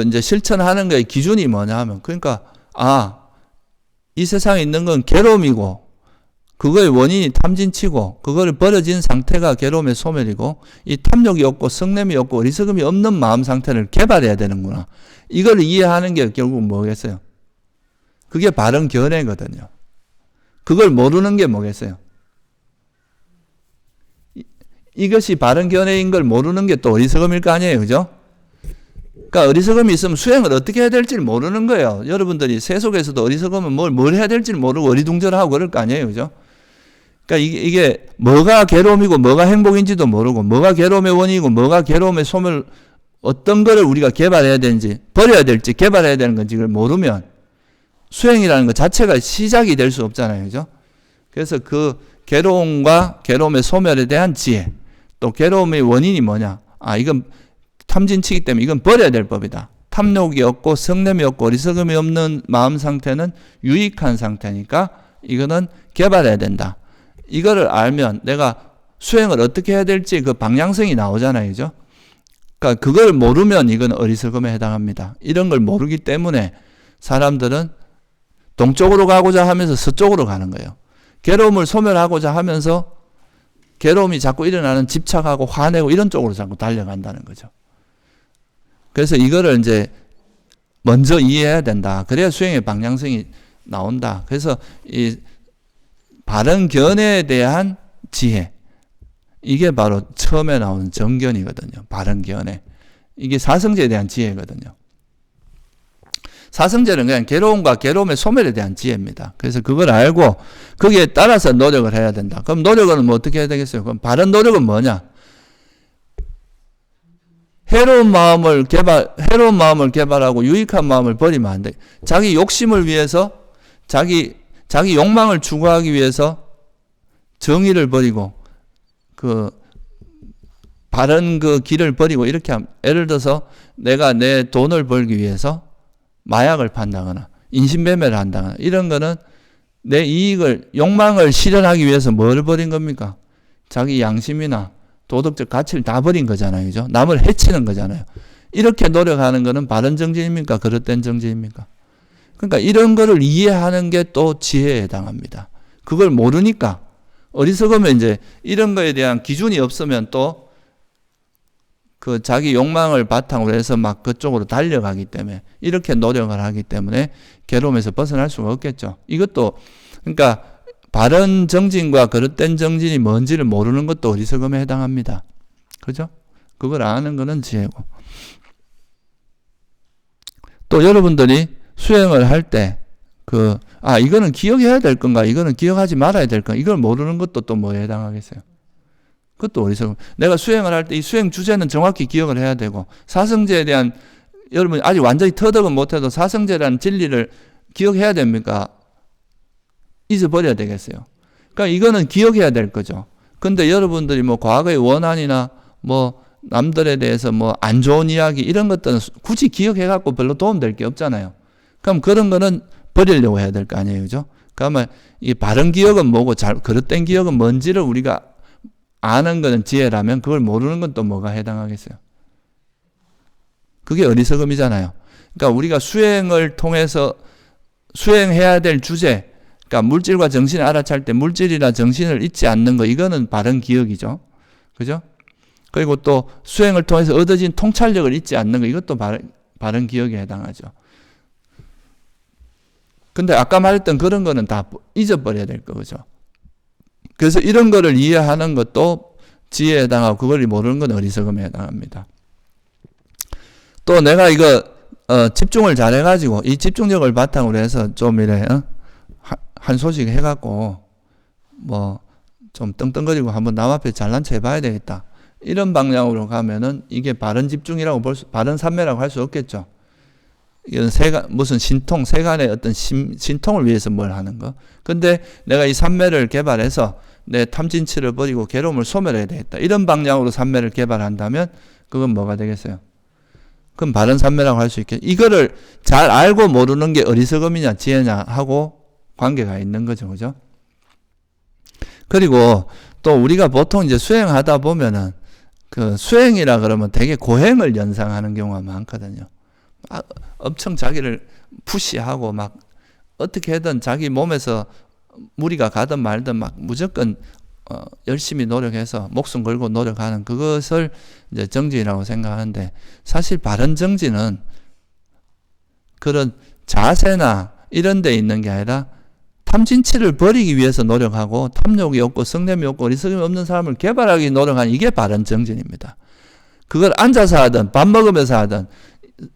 이제 실천하는 거의 기준이 뭐냐 하면, 그러니까 이 세상에 있는 건 괴로움이고 그거의 원인이 탐진치고 그거를 버려진 상태가 괴로움의 소멸이고 이 탐욕이 없고 성냄이 없고 어리석음이 없는 마음 상태를 개발해야 되는구나. 이걸 이해하는 게 결국 뭐겠어요? 그게 바른 견해거든요. 그걸 모르는 게 뭐겠어요? 이것이 바른 견해인 걸 모르는 게 또 어리석음일 거 아니에요. 그죠? 그러니까 어리석음이 있으면 수행을 어떻게 해야 될지 모르는 거예요. 여러분들이 세속에서도 어리석으면 뭘 해야 될지 모르고 어리둥절하고 그럴 거 아니에요. 그죠? 그러니까 이게 뭐가 괴로움이고 뭐가 행복인지도 모르고 뭐가 괴로움의 원인이고 뭐가 괴로움의 소멸 어떤 거를 우리가 개발해야 되는지 버려야 될지 개발해야 되는 건지 를 모르면 수행이라는 것 자체가 시작이 될 수 없잖아요. 그죠? 그래서 그 괴로움과 괴로움의 소멸에 대한 지혜, 또 괴로움의 원인이 뭐냐? 이건 탐진치기 때문에 이건 버려야 될 법이다. 탐욕이 없고 성냄이 없고 어리석음이 없는 마음 상태는 유익한 상태니까 이거는 개발해야 된다. 이거를 알면 내가 수행을 어떻게 해야 될지 그 방향성이 나오잖아요. 그죠? 그러니까 그걸 모르면 이건 어리석음에 해당합니다. 이런 걸 모르기 때문에 사람들은 동쪽으로 가고자 하면서 서쪽으로 가는 거예요. 괴로움을 소멸하고자 하면서 괴로움이 자꾸 일어나는 집착하고 화내고 이런 쪽으로 자꾸 달려간다는 거죠. 그래서 이거를 이제 먼저 이해해야 된다. 그래야 수행의 방향성이 나온다. 그래서 이 바른 견해에 대한 지혜, 이게 바로 처음에 나오는 정견이거든요. 바른 견해. 이게 사성제에 대한 지혜거든요. 사성제는 그냥 괴로움과 괴로움의 소멸에 대한 지혜입니다. 그래서 그걸 알고 거기에 따라서 노력을 해야 된다. 그럼 노력은 뭐 어떻게 해야 되겠어요? 그럼 바른 노력은 뭐냐? 해로운 마음을 개발하고 유익한 마음을 버리면 안 돼. 자기 욕심을 위해서 자기 욕망을 추구하기 위해서 정의를 버리고 바른 그 길을 버리고 이렇게 하면, 예를 들어서 내가 내 돈을 벌기 위해서 마약을 판다거나 인신매매를 한다거나 이런 거는 내 욕망을 실현하기 위해서 뭘 버린 겁니까? 자기 양심이나 도덕적 가치를 다 버린 거잖아요. 그죠? 남을 해치는 거잖아요. 이렇게 노력하는 거는 바른 정진입니까? 그릇된 정진입니까? 그러니까 이런 거를 이해하는 게 또 지혜에 해당합니다. 그걸 모르니까 어리석으면 이제 이런 거에 대한 기준이 없으면 또 그 자기 욕망을 바탕으로 해서 막 그쪽으로 달려가기 때문에 이렇게 노력을 하기 때문에 괴로움에서 벗어날 수가 없겠죠. 이것도 그러니까 바른 정진과 그릇된 정진이 뭔지를 모르는 것도 어리석음에 해당합니다. 그죠? 그걸 아는 거는 지혜고. 또 여러분들이 수행을 할 때 이거는 기억해야 될 건가, 이거는 기억하지 말아야 될 건가, 이걸 모르는 것도 또 뭐에 해당하겠어요? 그것도 어리석음. 내가 수행을 할 때 이 수행 주제는 정확히 기억을 해야 되고, 사성제에 대한, 여러분이 아직 완전히 터득은 못해도 사성제라는 진리를 기억해야 됩니까? 잊어버려야 되겠어요. 그러니까 이거는 기억해야 될 거죠. 근데 여러분들이 뭐 과거의 원한이나 뭐 남들에 대해서 뭐 안 좋은 이야기 이런 것들은 굳이 기억해갖고 별로 도움될 게 없잖아요. 그럼 그런 거는 버리려고 해야 될 거 아니에요. 그죠? 그러면 이 바른 기억은 뭐고 그릇된 기억은 뭔지를 우리가 아는 거는 지혜라면 그걸 모르는 건 또 뭐가 해당하겠어요? 그게 어리석음이잖아요. 그러니까 우리가 수행을 통해서 수행해야 될 주제, 그러니까 물질과 정신을 알아챌 때 물질이나 정신을 잊지 않는 거, 이거는 바른 기억이죠. 그죠? 그리고 또 수행을 통해서 얻어진 통찰력을 잊지 않는 거, 이것도 바른 기억에 해당하죠. 근데 아까 말했던 그런 거는 다 잊어버려야 될 거죠. 그래서 이런 거를 이해하는 것도 지혜에 해당하고, 그걸 모르는 건 어리석음에 해당합니다. 또 내가 이거 집중을 잘 해가지고 이 집중력을 바탕으로 해서 좀 이래 한 소식 해갖고 뭐 좀 떵떵거리고 한번 남 앞에 잘난 체 해봐야 되겠다, 이런 방향으로 가면은 이게 바른 집중이라고 바른 삼매라고 할 수 없겠죠. 이건 무슨 세간의 어떤 신통을 위해서 뭘 하는 거. 근데 내가 이 삼매를 개발해서 내 탐진치를 버리고 괴로움을 소멸해야 되겠다, 이런 방향으로 삼매를 개발한다면 그건 뭐가 되겠어요? 그럼 바른 삼매라고 할 수 있겠죠. 이거를 잘 알고 모르는 게 어리석음이냐 지혜냐 하고 관계가 있는 거죠. 그죠? 그리고 또 우리가 보통 이제 수행하다 보면은 그 수행이라 그러면 되게 고행을 연상하는 경우가 많거든요. 엄청 자기를 푸시하고 막 어떻게든 자기 몸에서 무리가 가든 말든 막 무조건 열심히 노력해서 목숨 걸고 노력하는 그것을 이제 정진이라고 생각하는데, 사실 바른 정진은 그런 자세나 이런 데 있는 게 아니라 탐진치를 버리기 위해서 노력하고 탐욕이 없고 성냄이 없고 어리석음이 없는 사람을 개발하기 노력하는, 이게 바른 정진입니다. 그걸 앉아서 하든 밥 먹으면서 하든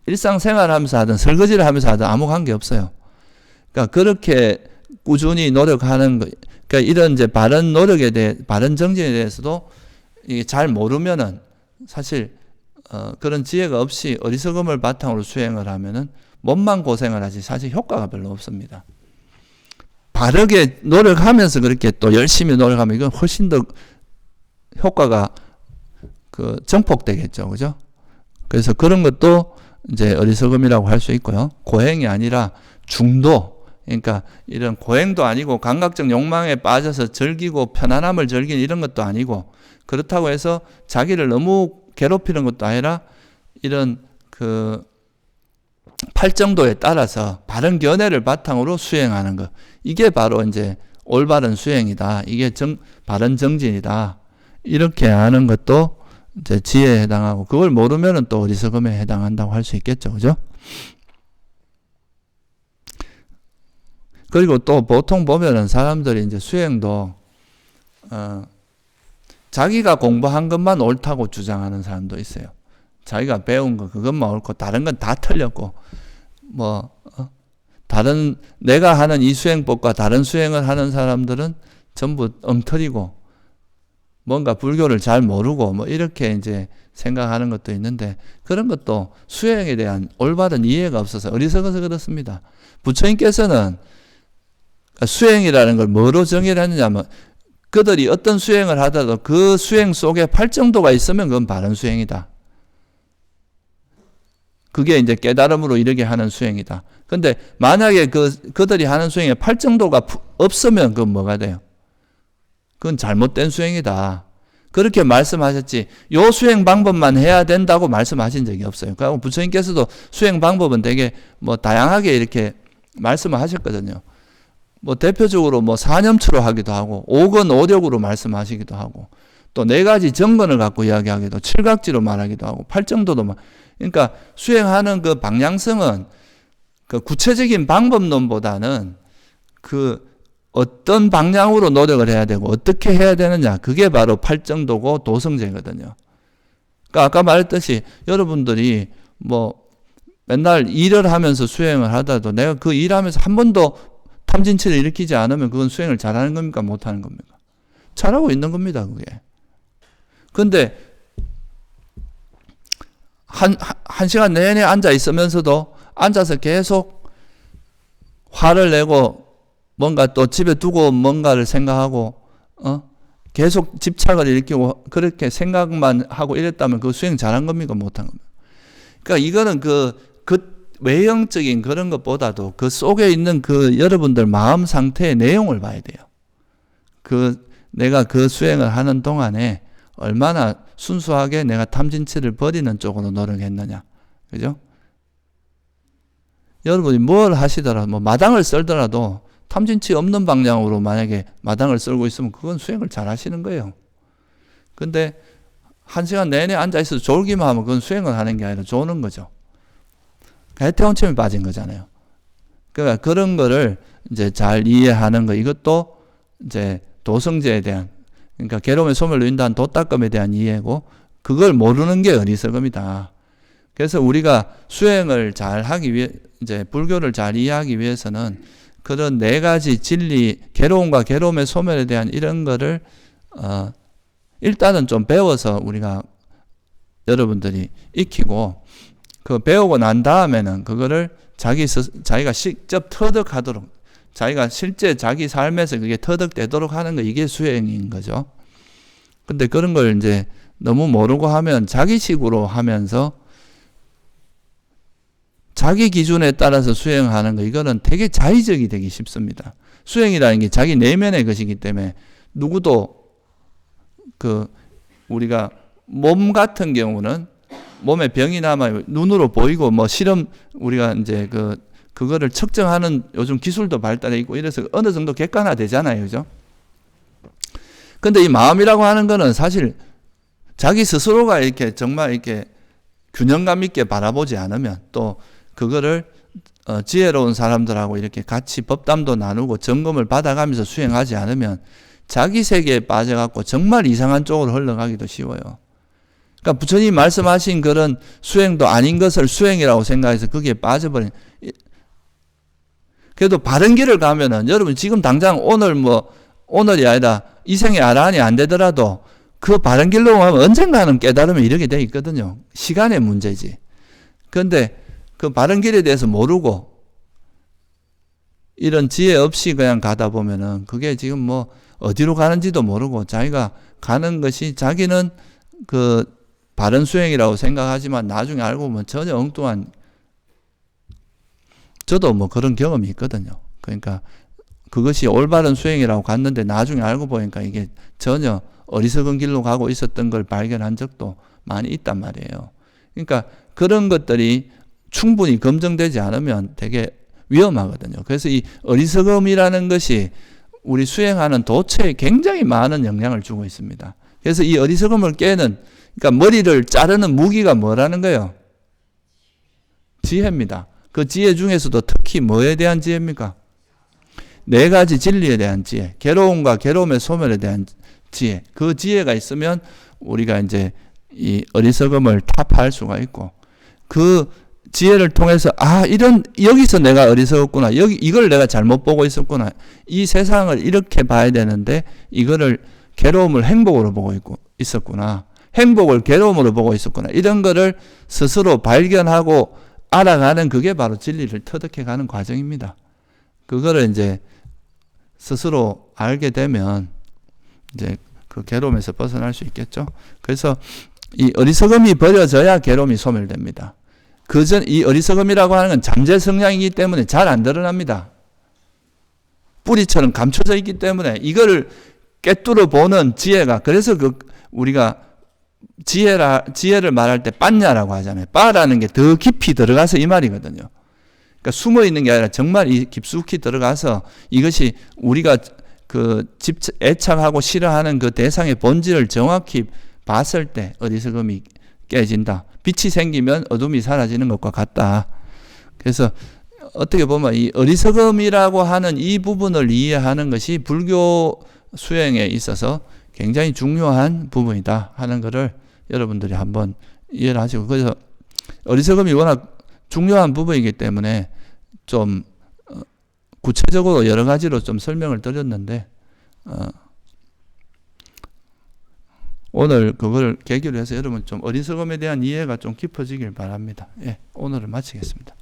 일상생활하면서 하든 설거지를 하면서 하든 아무 관계 없어요. 그러니까 그렇게 꾸준히 노력하는 거, 그러니까 이런 이제 바른 노력에 대해, 바른 정진에 대해서도 이게 잘 모르면은 사실 그런 지혜가 없이 어리석음을 바탕으로 수행을 하면은 몸만 고생을 하지 사실 효과가 별로 없습니다. 바르게 노력하면서 그렇게 또 열심히 노력하면 이건 훨씬 더 효과가 정폭되겠죠. 그죠? 그래서 그런 것도 이제 어리석음이라고 할 수 있고요. 고행이 아니라 중도, 그러니까 이런 고행도 아니고 감각적 욕망에 빠져서 즐기고 편안함을 즐기는 이런 것도 아니고, 그렇다고 해서 자기를 너무 괴롭히는 것도 아니라 이런 팔정도에 따라서 바른 견해를 바탕으로 수행하는 것, 이게 바로 이제 올바른 수행이다, 이게 바른 정진이다, 이렇게 하는 것도 이제 지혜에 해당하고, 그걸 모르면은 또 어리석음에 해당한다고 할 수 있겠죠. 그죠? 그리고 또 보통 보면은 사람들이 이제 수행도 자기가 공부한 것만 옳다고 주장하는 사람도 있어요. 자기가 배운 거 그것만 옳고 다른 건 다 틀렸고, 다른 내가 하는 이 수행법과 다른 수행을 하는 사람들은 전부 엉터리고 뭔가 불교를 잘 모르고 뭐 이렇게 이제 생각하는 것도 있는데, 그런 것도 수행에 대한 올바른 이해가 없어서 어리석어서 그렇습니다. 부처님께서는 수행이라는 걸 뭐로 정의를 했느냐면, 그들이 어떤 수행을 하더라도 그 수행 속에 팔정도가 있으면 그건 바른 수행이다. 그게 이제 깨달음으로 이르게 하는 수행이다. 근데 만약에 그들이 하는 수행에 팔정도가 없으면 그건 뭐가 돼요? 그건 잘못된 수행이다. 그렇게 말씀하셨지, 요 수행 방법만 해야 된다고 말씀하신 적이 없어요. 그리고 부처님께서도 수행 방법은 되게 뭐 다양하게 이렇게 말씀을 하셨거든요. 뭐 대표적으로 뭐 사념추로 하기도 하고, 오건 오력으로 말씀하시기도 하고, 또 4가지 정건을 갖고 이야기하기도, 칠각지로 말하기도 하고, 팔정도도 그러니까 수행하는 그 방향성은 그 구체적인 방법론보다는 어떤 방향으로 노력을 해야 되고 어떻게 해야 되느냐, 그게 바로 팔정도고 도성제거든요. 그러니까 아까 말했듯이 여러분들이 뭐 맨날 일을 하면서 수행을 하더라도 내가 그 일하면서 한 번도 탐진치를 일으키지 않으면 그건 수행을 잘하는 겁니까? 못하는 겁니까? 잘하고 있는 겁니다, 그게. 근데 한 시간 내내 앉아 있으면서도 앉아서 계속 화를 내고 뭔가 또 집에 두고 뭔가를 생각하고 계속 집착을 일으키고 그렇게 생각만 하고 이랬다면 그 수행 잘한 겁니까? 못한 겁니까? 그러니까 이거는 그 외형적인 그런 것보다도 그 속에 있는 그 여러분들 마음 상태의 내용을 봐야 돼요. 내가 그 수행을 하는 동안에 얼마나 순수하게 내가 탐진치를 버리는 쪽으로 노력했느냐. 그죠? 여러분이 뭘 하시더라도, 뭐 마당을 썰더라도 탐진치 없는 방향으로 만약에 마당을 썰고 있으면 그건 수행을 잘 하시는 거예요. 근데 1시간 내내 앉아있어서 졸기만 하면 그건 수행을 하는 게 아니라 조는 거죠. 해태원침에 빠진 거잖아요. 그러니까 그런 거를 이제 잘 이해하는 거, 이것도 이제 도성제에 대한, 그러니까 괴로움에 소멸을 인도한 도닦음에 대한 이해고, 그걸 모르는 게 어리석음이다. 그래서 우리가 수행을 잘 하기 위해, 이제 불교를 잘 이해하기 위해서는 그런 4가지 진리, 괴로움과 괴로움의 소멸에 대한 이런 거를, 일단은 좀 배워서 우리가 여러분들이 익히고, 그 배우고 난 다음에는 그거를 자기가 직접 터득하도록, 자기가 실제 자기 삶에서 그게 터득되도록 하는 거, 이게 수행인 거죠. 근데 그런 걸 이제 너무 모르고 하면 자기식으로 하면서 자기 기준에 따라서 수행하는 거, 이거는 되게 자의적이 되기 쉽습니다. 수행이라는 게 자기 내면의 것이기 때문에 누구도 우리가 몸 같은 경우는 몸에 병이 남아요. 눈으로 보이고 뭐 실험 우리가 이제 그거를 측정하는 요즘 기술도 발달해 있고 이래서 어느 정도 객관화 되잖아요. 그죠? 근데 이 마음이라고 하는 거는 사실 자기 스스로가 이렇게 정말 이렇게 균형감 있게 바라보지 않으면, 또 그거를 지혜로운 사람들하고 이렇게 같이 법담도 나누고 점검을 받아가면서 수행하지 않으면 자기 세계에 빠져갖고 정말 이상한 쪽으로 흘러가기도 쉬워요. 그러니까 부처님 말씀하신 그런 수행도 아닌 것을 수행이라고 생각해서 거기에 빠져버린. 그래도 바른 길을 가면은 여러분 지금 당장 오늘이 아니라 이 생에 아라한이 안 되더라도 그 바른 길로 가면 언젠가는 깨달으면 이렇게 돼 있거든요. 시간의 문제지. 그런데 그 바른 길에 대해서 모르고 이런 지혜 없이 그냥 가다 보면은 그게 지금 뭐 어디로 가는지도 모르고 자기가 가는 것이 자기는 그 바른 수행이라고 생각하지만 나중에 알고 보면 전혀 엉뚱한, 저도 뭐 그런 경험이 있거든요. 그러니까 그것이 올바른 수행이라고 갔는데 나중에 알고 보니까 이게 전혀 어리석은 길로 가고 있었던 걸 발견한 적도 많이 있단 말이에요. 그러니까 그런 것들이 충분히 검증되지 않으면 되게 위험하거든요. 그래서 이 어리석음이라는 것이 우리 수행하는 도처에 굉장히 많은 영향을 주고 있습니다. 그래서 이 어리석음을 깨는, 그러니까 머리를 자르는 무기가 뭐라는 거예요? 지혜입니다. 그 지혜 중에서도 특히 뭐에 대한 지혜입니까? 4가지 진리에 대한 지혜, 괴로움과 괴로움의 소멸에 대한 지혜. 그 지혜가 있으면 우리가 이제 이 어리석음을 타파할 수가 있고, 그 지혜를 통해서 여기서 내가 어리석었구나, 이걸 내가 잘못 보고 있었구나, 이 세상을 이렇게 봐야 되는데 이거를 괴로움을 행복으로 보고 있었구나, 행복을 괴로움으로 보고 있었구나, 이런 거를 스스로 발견하고 알아가는, 그게 바로 진리를 터득해가는 과정입니다. 그거를 이제 스스로 알게 되면 이제 그 괴로움에서 벗어날 수 있겠죠. 그래서 이 어리석음이 버려져야 괴로움이 소멸됩니다. 이 어리석음이라고 하는 건 잠재 성향이기 때문에 잘 안 드러납니다. 뿌리처럼 감춰져 있기 때문에 이거를 꿰뚫어 보는 지혜가, 그래서 우리가 지혜를 말할 때 빠냐라고 하잖아요. 빠라는 게 더 깊이 들어가서 이 말이거든요. 그러니까 숨어 있는 게 아니라 정말 깊숙이 들어가서 이것이 우리가 애착하고 싫어하는 그 대상의 본질을 정확히 봤을 때 어리석음이 깨진다. 빛이 생기면 어둠이 사라지는 것과 같다. 그래서 어떻게 보면 이 어리석음이라고 하는 이 부분을 이해하는 것이 불교 수행에 있어서 굉장히 중요한 부분이다 하는 것을 여러분들이 한번 이해를 하시고, 그래서 어리석음이 워낙 중요한 부분이기 때문에 좀 구체적으로 여러 가지로 좀 설명을 드렸는데, 오늘 그걸 계기로 해서 여러분 좀 어리석음에 대한 이해가 좀 깊어지길 바랍니다. 예, 오늘은 마치겠습니다.